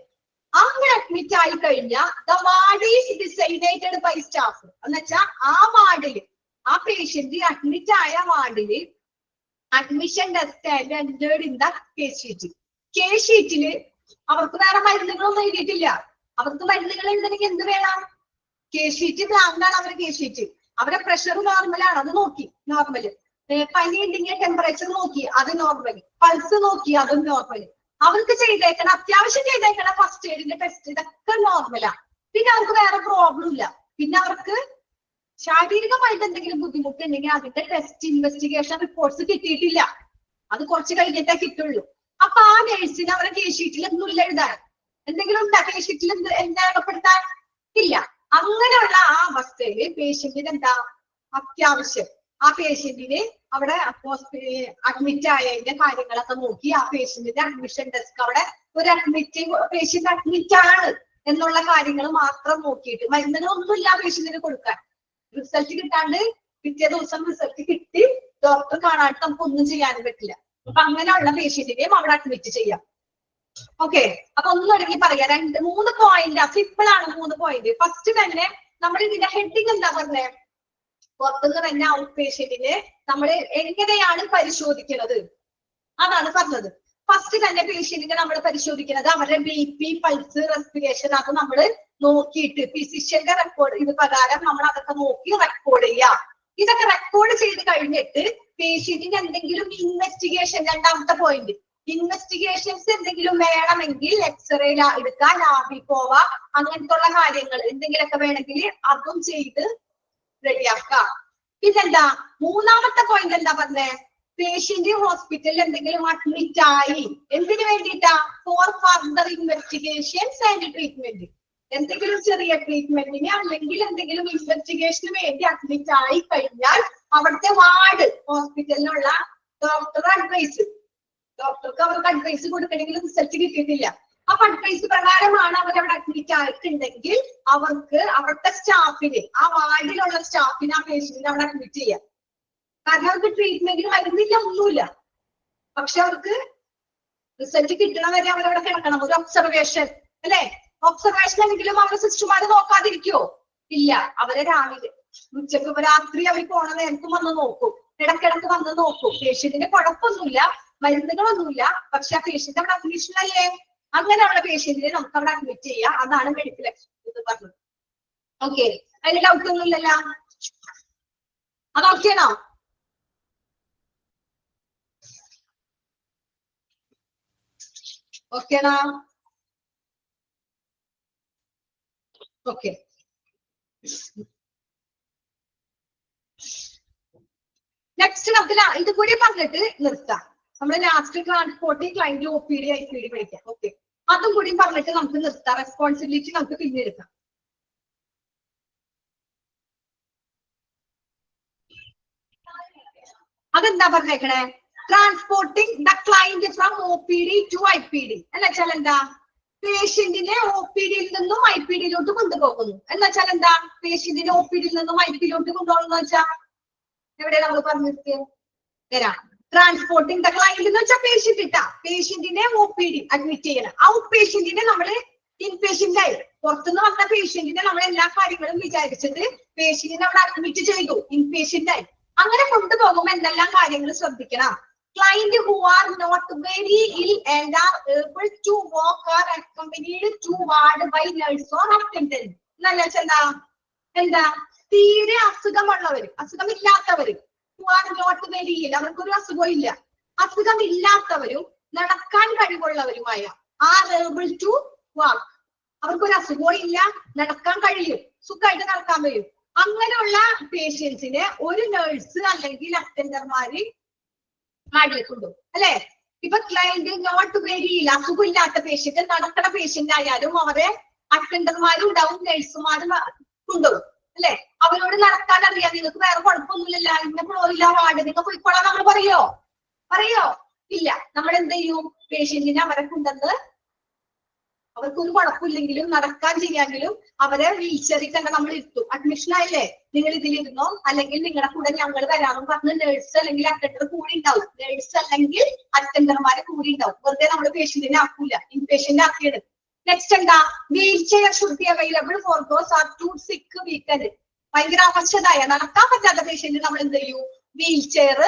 അങ്ങനെ അഡ്മിറ്റ് ആയി കഴിഞ്ഞാൽ the ward is designated by staff. എന്ന് വെച്ചാൽ ആ വാർഡിൽ, ആ പേഷ്യന്റ് അഡ്മിറ്റ് ആയ വാർഡില് admission test and entered in the case sheet. Case ഷീറ്റില് അവർക്ക് വേറെ മരുന്നുകളൊന്നും എഴുതിയിട്ടില്ല. അവർക്ക് മരുന്നുകൾ എഴുതണമെങ്കിൽ എന്ത് വേണം? കേസ് ഷീറ്റ് ബ്ലാങ്കാണ് അവരുടെ കേസ് ഷീറ്റ്. അവരുടെ പ്രഷർ നോർമലാണ്, അത് നോക്കി, നോർമല്. പനി ഉണ്ടെങ്കിൽ ടെമ്പറേച്ചർ നോക്കി, അത് നോർമല്. പൾസ് നോക്കി, അതും നോർമല്. അവർക്ക് ചെയ്തേക്കണം, അത്യാവശ്യം ചെയ്തേക്കണം ഫസ്റ്റ് എയ്ഡിന്റെ ടെസ്റ്റ്, ഇതൊക്കെ നോർമലാ. പിന്നെ അവർക്ക് വേറെ പ്രോബ്ലം ഇല്ല. പിന്നെ അവർക്ക് ശാരീരികമായിട്ട് എന്തെങ്കിലും ബുദ്ധിമുട്ടുണ്ടെങ്കിൽ അതിന്റെ ടെസ്റ്റ് ഇൻവെസ്റ്റിഗേഷൻ റിപ്പോർട്ട്സ് കിട്ടിയിട്ടില്ല, അത് കുറച്ച് കഴിഞ്ഞിട്ടേ കിട്ടുള്ളൂ. അപ്പൊ ആ നേഴ്സിന് അവരുടെ കേസ് ഷീറ്റിൽ ഒന്നുമില്ല എഴുതാൻ. എന്തെങ്കിലും ഉണ്ടാ കേസ് ഷീറ്റിൽ എന്താ ഏർപ്പെടുത്താൻ? ഇല്ല. അങ്ങനെയുള്ള ആ അവസ്ഥയില് പേഷ്യന്റിന് എന്താ അത്യാവശ്യം ആ പേഷ്യന്റിന് അവിടെ അഡ്മിറ്റ് ആയതിന്റെ കാര്യങ്ങളൊക്കെ നോക്കി ആ പേഷ്യന്റിന്റെ അഡ്മിഷൻ ഡെസ്ക് അവിടെ ഒരു പേഷ്യന്റ് അഡ്മിറ്റ് ആണ് എന്നുള്ള കാര്യങ്ങൾ മാത്രം നോക്കിയിട്ട് മരുന്നുകളൊന്നുമില്ല പേഷ്യന്റിന് കൊടുക്കാൻ. റിസൾട്ട് കിട്ടാണ്ട് പിറ്റേ ദിവസം റിസൾട്ട് കിട്ടി ഡോക്ടർ കാണാണ്ട് നമുക്ക് ഒന്നും ചെയ്യാനും പറ്റില്ല. അപ്പൊ അങ്ങനെയുള്ള പേഷ്യന്റിനെയും അവിടെ അഡ്മിറ്റ് ചെയ്യാം. ഓക്കെ, അപ്പൊ ഒന്ന് തുടങ്ങി പറയാം. 3 പോയിന്റ് സിമ്പിൾ ആണ്. 3 പോയിന്റ്. ഫസ്റ്റ് തന്നെ നമ്മൾ ഇതിന്റെ ഹെഡിങ് എന്താ പറഞ്ഞേ? പുറത്തുനിന്ന് തന്നെ ഔട്ട് പേഷ്യന്റിനെ നമ്മൾ എങ്ങനെയാണ് പരിശോധിക്കുന്നത് അതാണ് പറഞ്ഞത്. ഫസ്റ്റ് തന്നെ പേഷ്യന്റിനെ നമ്മൾ പരിശോധിക്കുന്നത് അവരുടെ BP, പൾസ്, റെസ്പിറേഷൻ അത് നമ്മൾ നോക്കിയിട്ട് ഫിസിഷ്യന്റെ റെക്കോർഡ് ഇത് പ്രകാരം നമ്മൾ അതൊക്കെ നോക്കി റെക്കോർഡ് ചെയ്യാം. ഇതൊക്കെ റെക്കോർഡ് ചെയ്ത് കഴിഞ്ഞിട്ട് പേഷ്യന്റിന് എന്തെങ്കിലും ഇൻവെസ്റ്റിഗേഷൻ, രണ്ടാമത്തെ പോയിന്റ്, ഇൻവെസ്റ്റിഗേഷൻസ് എന്തെങ്കിലും വേണമെങ്കിൽ എക്സ്റേ എടുക്കാം, ലാബിൽ പോവാം, അങ്ങനത്തെ ഉള്ള കാര്യങ്ങൾ എന്തെങ്കിലുമൊക്കെ വേണമെങ്കിൽ അതും ചെയ്ത് റെഡിയാക്കാം. പിന്നെന്താ മൂന്നാമത്തെ പോയിന്റ് എന്താ പറഞ്ഞേ? പേഷ്യന്റ് ഹോസ്പിറ്റലിൽ എന്തെങ്കിലും അഡ്മിറ്റ് ആയി എന്തിനു വേണ്ടിയിട്ടാ? Four further investigations and treatment. എന്തെങ്കിലും ചെറിയ ട്രീറ്റ്മെന്റിന് അല്ലെങ്കിൽ എന്തെങ്കിലും ഇൻവെസ്റ്റിഗേഷന് വേണ്ടി അഡ്മിറ്റ് ആയി കഴിഞ്ഞാൽ അവിടുത്തെ വാർഡ് ഹോസ്പിറ്റലിനുള്ള ഡോക്ടർക്ക് അവർക്ക് അഡ്വൈസ് കൊടുക്കണമെങ്കിൽ റിസൾട്ട് കിട്ടിയിട്ടില്ല. അപ്പൊ അഡ്വൈസ് പ്രകാരമാണ് അവരവിടെ അഡ്മിറ്റ് ആയിട്ടുണ്ടെങ്കിൽ അവർക്ക് അവിടുത്തെ സ്റ്റാഫിന്, ആ വാർഡിലുള്ള സ്റ്റാഫിന് ആ പേഷ്യന്റിനെ അവിടെ അഡ്മിറ്റ് ചെയ്യാം. കാരണം അവർക്ക് ട്രീറ്റ്മെന്റിന് മരുന്നില്ല, ഒന്നുമില്ല. പക്ഷെ അവർക്ക് റിസൾട്ട് കിട്ടണ വരെ അവരവിടെ കിടക്കണം. ഒരു ഒബ്സർവേഷൻ അല്ലെ? ഒബ്സർവേഷൻ എങ്കിലും അവരുടെ സിസ്റ്റർമാര് നോക്കാതിരിക്കോ? ഇല്ല. അവരെ രാവിലെ ഉച്ചക്ക് രാത്രി അവർ പോണ നേരത്തും വന്ന് നോക്കും, ഇടക്കിടക്ക് വന്ന് നോക്കും. പേഷ്യന്റിന് കുഴപ്പമൊന്നുമില്ല, മരുന്നുകളൊന്നുമില്ല, പക്ഷെ ആ പേഷ്യന്റ് അവിടെ അഡ്മിഷൻ അല്ലേ? അങ്ങനെയുള്ള പേഷ്യന്റിനെ നമുക്ക് അവിടെ അഡ്മിറ്റ് ചെയ്യാം. അതാണ് മെഡിക്കൽ എക്സ്പെർട്ട് എന്ന് പറഞ്ഞത്. ഓക്കെ, അതിന് ഡൗട്ട് ഒന്നും ഇല്ലല്ലോ? അത് ഓക്കെയാണോ? ഓക്കെയാണോ? ഓക്കെ, നെക്സ്റ്റ് നമുക്ക് ഇത് കൂടി പറഞ്ഞിട്ട് നിർത്താം. നമ്മൾ last transporting client OPD IPD പഠിക്കാം. ഓക്കെ, അതും കൂടി പറഞ്ഞിട്ട് നമുക്ക് നിർത്താം. റെസ്പോൺസിബിലിറ്റി നമുക്ക് പിന്നെ എടുക്കാം. അതെന്താ പറഞ്ഞേക്കണേ? Transporting the client from OPD to IPD എന്ന് വെച്ചാൽ എന്താ? പേഷ്യന്റിനെ OPDയിൽ നിന്നും IPDയിലോട്ട് കൊണ്ടുപോകുന്നു എന്ന് വെച്ചാൽ എന്താ? പേഷ്യന്റിനെ OPDയിൽ നിന്നും IPDയിലോട്ട് കൊണ്ടുപോകുന്ന വെച്ചാൽ എവിടെ നമ്മൾ പറഞ്ഞിട്ട് തരാം. ട്രാൻസ്പോർട്ടിങ് ദ ക്ലൈന്റ് എന്ന് വെച്ചാൽ പേഷ്യന്റ് ഇട്ടാ പേഷ്യന്റിനെ OPD അഡ്മിറ്റ് ചെയ്യണം. ഔട്ട് പേഷ്യന്റിനെ നമ്മള് ഇൻപേഷ്യന്റ് ആയി, പുറത്തുനിന്ന് വന്ന പേഷ്യന്റിനെ നമ്മൾ എല്ലാ കാര്യങ്ങളും വിചാരിച്ചിട്ട് പേഷ്യന്റിനെ അവിടെ അഡ്മിറ്റ് ചെയ്തു, ഇൻപേഷ്യന്റ് ആയി. അങ്ങനെ കൊണ്ടുപോകുമ്പോൾ എന്തെല്ലാം കാര്യങ്ങൾ ശ്രദ്ധിക്കണം? Client who are not very ill and are able to walk are accompanied to ward by nurse or attendant. എന്താ? തീരെ അസുഖമുള്ളവര്, അസുഖമില്ലാത്തവര്, who are not very ill, അവർക്കൊരു അസുഖം ഇല്ല, അസുഖമില്ലാത്തവരും നടക്കാൻ കഴിവുള്ളവരുമായ are able to walk, അവർക്കൊരു അസുഖവും ഇല്ല, നടക്കാൻ കഴിയും, സുഖമായിട്ട് നടക്കാൻ കഴിയും. അങ്ങനെയുള്ള പേഷ്യൻസിനെ ഒരു നഴ്സ് അല്ലെങ്കിൽ അറ്റൻഡർമാര് വാർഡിലേക്കുണ്ടോ അല്ലെ? ഇപ്പൊ ക്ലയന്റ് നോട്ട് വെരി ഇല്ല, അസുഖമില്ലാത്ത പേഷ്യന്റ്, നടക്കണ പേഷ്യന്റ് ആയാലും അവരെ അറ്റൻഡർമാരും ഉണ്ടാവും, നഴ്സുമാരും കൊണ്ടുപോകും അല്ലെ? അവരോട് നടക്കാൻ അറിയാം, നിങ്ങൾക്ക് വേറെ കുഴപ്പമൊന്നുമില്ല, ഇന്ന ഫ്ലോറില്ല വാർഡ്, നിങ്ങൾ പോയിക്കോളാം നമ്മൾ പറയോ? ഇല്ല. നമ്മൾ എന്ത് ചെയ്യും? പേഷ്യന്റിനെ അവരെ കൊണ്ടുവന്ന് അവർക്കൊരു കുഴപ്പമില്ലെങ്കിലും നടക്കാൻ ചെയ്യാമെങ്കിലും അവരെ വീൽചെയറിൽ തന്നെ നമ്മൾ ഇരുത്തും. അഡ്മിഷൻ ആയില്ലേ, നിങ്ങൾ ഇതിലിരുന്നോ, അല്ലെങ്കിൽ നിങ്ങളുടെ കൂടെ ഞങ്ങൾ വരാമെന്ന് പറഞ്ഞ് നഴ്സ് അല്ലെങ്കിൽ അറ്റൻഡർ കൂടി ഉണ്ടാവും. നഴ്സ് അല്ലെങ്കിൽ അറ്റൻഡർമാരെ കൂടി ഉണ്ടാവും. വെറുതെ നമ്മൾ പേഷ്യന്റിനെ ആക്കൂല, ഇൻപേഷ്യന്റ് ആക്കിയത്. നെക്സ്റ്റ് എന്താ? Wheelchair should be available for those are too sick weakened. ഭയങ്കര അവശതായ നടക്കാൻ പറ്റാത്ത പേഷ്യന്റ് നമ്മൾ എന്ത് ചെയ്യും? വീൽ ചെയർ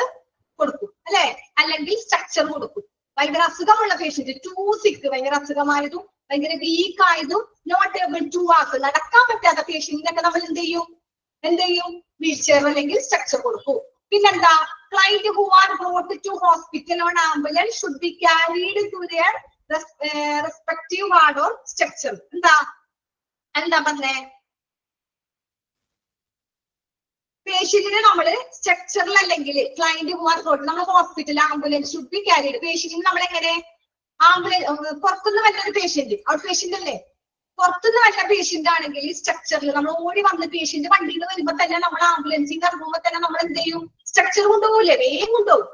കൊടുക്കും അല്ലെ? അല്ലെങ്കിൽ സ്ട്രക്ചർ കൊടുക്കും. ഭയങ്കര അസുഖമുള്ള പേഷ്യന്റ്, ടു സിക്ക്, ഭയങ്കര അസുഖമായതും ഭയങ്കര വീക്ക് ആയതും നോട്ട് ഏബിൾ ടു വാക്ക്, നടക്കാൻ പറ്റാത്ത പേഷ്യന്റിനൊക്കെ നമ്മൾ എന്ത് ചെയ്യും? വീൽ ചെയർ അല്ലെങ്കിൽ സ്ട്രക്ചർ കൊടുക്കും. പിന്നെന്താ? Client who are brought to hospital on ambulance should be carried to their respective ward or stretcher. എന്താ പറഞ്ഞേ? പേഷ്യന്റിനെ നമ്മള് സ്ട്രക്ചറിൽ അല്ലെങ്കിൽ ക്ലൈന്റ് ഹു ആർ ബ്രോട്ട്, നമ്മൾ hospital ambulance should be carried. പേഷ്യന്റിന് നമ്മൾ എങ്ങനെ? ആംബുലൻസ് പുറത്തുനിന്ന് വരുന്ന ഒരു പേഷ്യന്റ്, ഔട്ട് പേഷ്യന്റ് അല്ലേ? പുറത്തുനിന്ന് വല്ല പേഷ്യന്റ് ആണെങ്കിൽ ഈ സ്ട്രക്ചറിൽ നമ്മൾ ഓടി വന്ന് പേഷ്യന്റ് വണ്ടിയിൽ വരുമ്പോ തന്നെ നമ്മൾ ആംബുലൻസിൽ ഇറങ്ങുമ്പോ തന്നെ നമ്മൾ എന്ത് ചെയ്യും? സ്ട്രക്ചർ കൊണ്ടുപോകില്ലേ? വേഗം കൊണ്ടുപോകും.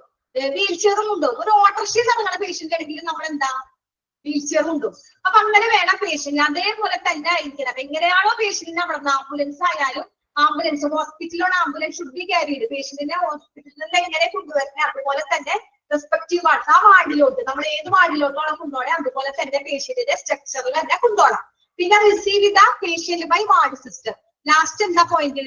വീൽ ചെയറും കൊണ്ടുപോകും. ഒരു ഓട്ടോറിക്ഷയിൽ ഇറങ്ങുന്ന പേഷ്യന്റ് ആണെങ്കിൽ നമ്മൾ എന്താ? വീൽ ചെയർ കൊണ്ടുപോകും. അപ്പൊ അങ്ങനെ വേണം പേഷ്യന്റ്. അതേപോലെ തന്നെ ആയിരിക്കണം. എങ്ങനെയാണോ പേഷ്യന്റിനെ അവിടെ നിന്ന് ആംബുലൻസ് ആയാലും ആംബുലൻസ് ഹോസ്പിറ്റലിലാണ് ആംബുലൻസ് ഷുഡ് ബി ക്യാരിഡ്. പേഷ്യന്റിനെ ഹോസ്പിറ്റലിൽ നിന്ന് എങ്ങനെ കൊണ്ടുവരുന്നത് അതുപോലെ തന്നെ റെസ്പെക്റ്റീവ് വാർഡ് ആ വാർഡിലോട്ട് നമ്മൾ ഏത് വാർഡിലോട്ടാണ് കൊണ്ടുപോകണേ അതുപോലെ തന്നെ പേഷ്യന്റിന്റെ സ്ട്രക്ചറിൽ തന്നെ കൊണ്ടുപോകണം. പിന്നെ റിസീവ് ചെയ്ത patient by ward sister. Last എന്താ പോയിന്റ്?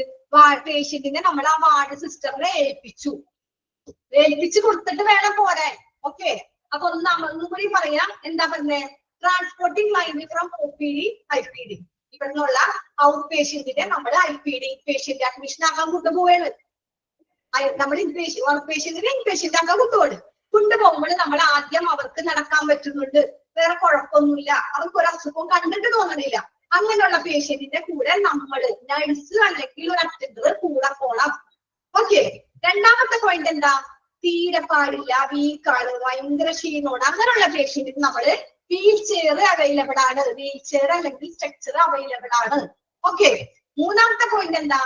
പേഷ്യന്റിനെ നമ്മൾ ആ വാർഡ് സിസ്റ്ററിനെ ഏൽപ്പിച്ചു കൊടുത്തിട്ട് വേണം പോരാൻ. ഓക്കെ, അപ്പൊ ഒന്നും കൂടി പറയാം. എന്താ പറഞ്ഞേ? Transporting line from OPD IPD. ഇവിടെ നിന്നുള്ള ഔട്ട് പേഷ്യന്റിനെ നമ്മൾ IPD പേഷ്യന്റ് അഡ്മിഷൻ ആക്കാൻ കൊണ്ടുപോവാണ്. നമ്മൾ ഔട്ട് പേഷ്യന്റിനെ ഇൻപേഷ്യന്റ് ആക്കാൻ കൊണ്ടുപോകുമ്പോൾ നമ്മൾ ആദ്യം അവർക്ക് നടക്കാൻ പറ്റുന്നുണ്ട്, വേറെ കുഴപ്പമൊന്നുമില്ല, അവർക്ക് ഒരു അസുഖവും കണ്ടിട്ട് തോന്നണില്ല. അങ്ങനെയുള്ള പേഷ്യന്റിന്റെ കൂടെ നമ്മൾ നഴ്സ് അല്ലെങ്കിൽ ഒരു അറ്റൻഡർ കൂടെ പോണം. ഓക്കെ, രണ്ടാമത്തെ പോയിന്റ് എന്താ? തീരെ പാടില്ല, വീക്കാണ്, ഭയങ്കര ക്ഷീണമാണ്, അങ്ങനെയുള്ള പേഷ്യന്റിന് നമ്മള് വീൽ ചെയർ അവൈലബിൾ ആണ്. വീൽ ചെയർ അല്ലെങ്കിൽ സ്ട്രക്ചർ അവൈലബിൾ ആണ്. ഓക്കെ, മൂന്നാമത്തെ പോയിന്റ് എന്താ?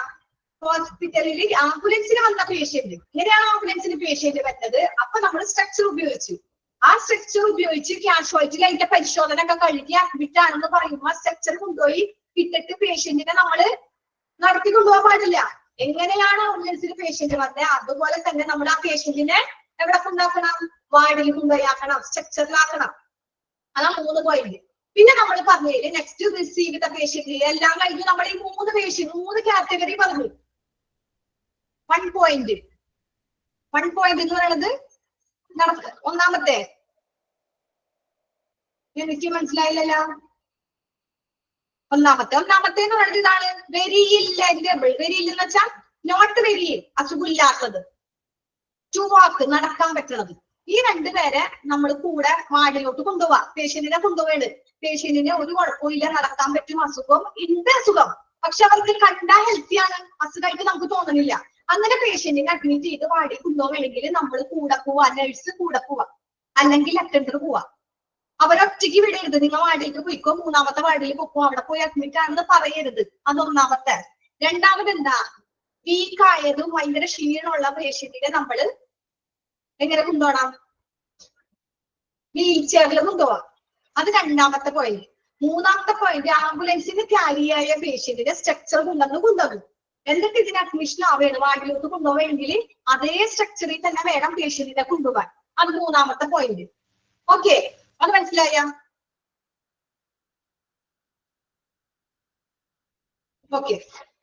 ഹോസ്പിറ്റലിൽ ആംബുലൻസിന് വന്ന പേഷ്യന്റ്. ഇങ്ങനെയാണ് ആംബുലൻസിന് പേഷ്യന്റ് വരുന്നത്. അപ്പൊ നമ്മൾ സ്ട്രക്ചർ ഉപയോഗിച്ചു. ആ സ്ട്രക്ചർ ഉപയോഗിച്ച് കാഷ്വാലിറ്റിയിൽ അതിന്റെ പരിശോധന ഒക്കെ കഴിഞ്ഞ് അഡ്മിറ്റ് ആണെന്ന് പറയുമ്പോൾ സ്ട്രക്ചർ കൊണ്ടുപോയി ഇട്ടിട്ട് പേഷ്യന്റിനെ നമ്മള് നടത്തി കൊണ്ടുപോകാൻ പാടില്ല. എങ്ങനെയാണ് ആംബുലൻസിന് പേഷ്യന്റ് വന്നത് അതുപോലെ തന്നെ നമ്മൾ ആ പേഷ്യന്റിനെ എവിടെ കൊണ്ടാക്കണം? വാർഡിൽ കൊണ്ടുപോയി ആക്കണം, സ്ട്രക്ചറിലാക്കണം. അതാ 3 പോയിന്റ്. പിന്നെ നമ്മൾ പറഞ്ഞതില് നെക്സ്റ്റ് റിസീവ് ചെയ്ത പേഷ്യന്റ് എല്ലാം കഴിഞ്ഞ് നമ്മൾ ഈ 3 കാറ്റഗറി പറഞ്ഞു. 1 പോയിന്റ് എന്ന് പറയുന്നത് ഒന്നാമത്തെ എനിക്ക് മനസ്സിലായില്ലല്ലോ. ഒന്നാമത്തെ എന്ന് പറയുന്നത് ഇതാണ്. വെരി ഇല്ലബിൾ. വെരി ഇല്ലെന്ന് വെച്ചാൽ നോട്ട് വെരി, അസുഖമില്ലാത്തത്. ടു വാക്ക്, നടക്കാൻ പറ്റുന്നത്. ഈ 2 പേരെ നമ്മൾ കൂടെ വാർഡിലോട്ട് കൊണ്ടുപോവാ. പേഷ്യന്റിനെ കൊണ്ടുപോവാണ്. പേഷ്യന്റിന് ഒരു കുഴപ്പമില്ല, നടക്കാൻ പറ്റും, അസുഖം ഉണ്ട്, അസുഖം പക്ഷെ അവർക്ക് കണ്ടാ ഹെൽത്തിയാണ്, അസുഖമായിട്ട് നമുക്ക് തോന്നുന്നില്ല. അങ്ങനെ പേഷ്യന്റിനെ അഡ്മിറ്റ് ചെയ്ത് വാർഡിൽ കൊണ്ടുപോകണമെങ്കിൽ നമ്മൾ കൂടെ പോവാ, നഴ്സ് കൂടെ പോവാ, അല്ലെങ്കിൽ അറ്റൻഡർ പോവാ. അവരൊറ്റയ്ക്ക് വിടരുത്. നിങ്ങൾ വാർഡിലേക്ക് പോയിക്കോ, 3ാമത്തെ വാർഡിൽ പോക്കോ, അവിടെ പോയി അഡ്മിറ്റ് ആണെന്ന് പറയരുത്. അതൊന്നാമത്തെ. രണ്ടാമത് എന്താ? വീക്കായതും ഭയങ്കര ക്ഷീണമുള്ള പേഷ്യന്റിനെ നമ്മള് എങ്ങനെ കൊണ്ടുപോകണം? വീൽ ചെയറിൽ കൊണ്ടുപോവാം. അത് രണ്ടാമത്തെ പോയിന്റ്. മൂന്നാമത്തെ പോയിന്റ്, ആംബുലൻസിന് ക്യാരിയായ പേഷ്യന്റിന്റെ സ്ട്രക്ചർ കൊണ്ടുവന്നു. എന്നിട്ട് ഇതിന് അഡ്മിഷൻ ആവുകയാണ്. വാർഡിലോട്ട് കൊണ്ടുപോവുകയെങ്കിൽ അതേ സ്ട്രക്ചറിൽ തന്നെ വേണം പേഷ്യന്റിനെ കൊണ്ടുപോകാൻ. അത് 3ാമത്തെ പോയിന്റ്. ഓക്കെ, അത് മനസ്സിലായ? ഓക്കെ,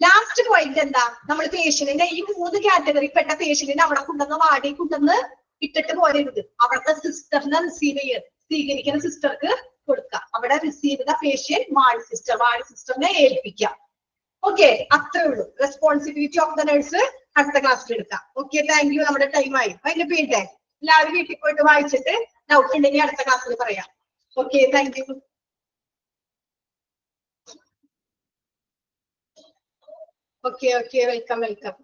ലാസ്റ്റ് പോയിന്റ് എന്താ? നമ്മൾ പേഷ്യന്റിന്റെ ഈ 3 കാറ്റഗറി പെട്ട പേഷ്യന്റിനെ അവിടെ കൊണ്ടുവന്ന് വാർഡിൽ കൊണ്ടുവന്ന് ഇട്ടിട്ട് പോരരുത്. അവിടുത്തെ സിസ്റ്ററിനെ സ്വീകരിക്കുന്ന സിസ്റ്റർക്ക് കൊടുക്കുക. അവിടെ റിസീവ് ചെയ്ത പേഷ്യന്റ് വാർഡ് സിസ്റ്ററിനെ ഏൽപ്പിക്കുക. ഓക്കെ, അത്രേ ഉള്ളൂ. റെസ്പോൺസിബിലിറ്റി ഓഫ് ദ നഴ്സ് അടുത്ത ക്ലാസ്സിൽ എടുക്കാം. Okay, thank you. നമ്മുടെ ടൈമായി. അതിന്റെ പേര് എല്ലാവരും വീട്ടിൽ പോയിട്ട് വായിച്ചിട്ട് ഡൗട്ട് ഉണ്ടെങ്കിൽ അടുത്ത ക്ലാസ്സിൽ പറയാം. Okay, thank you. Okay, welcome.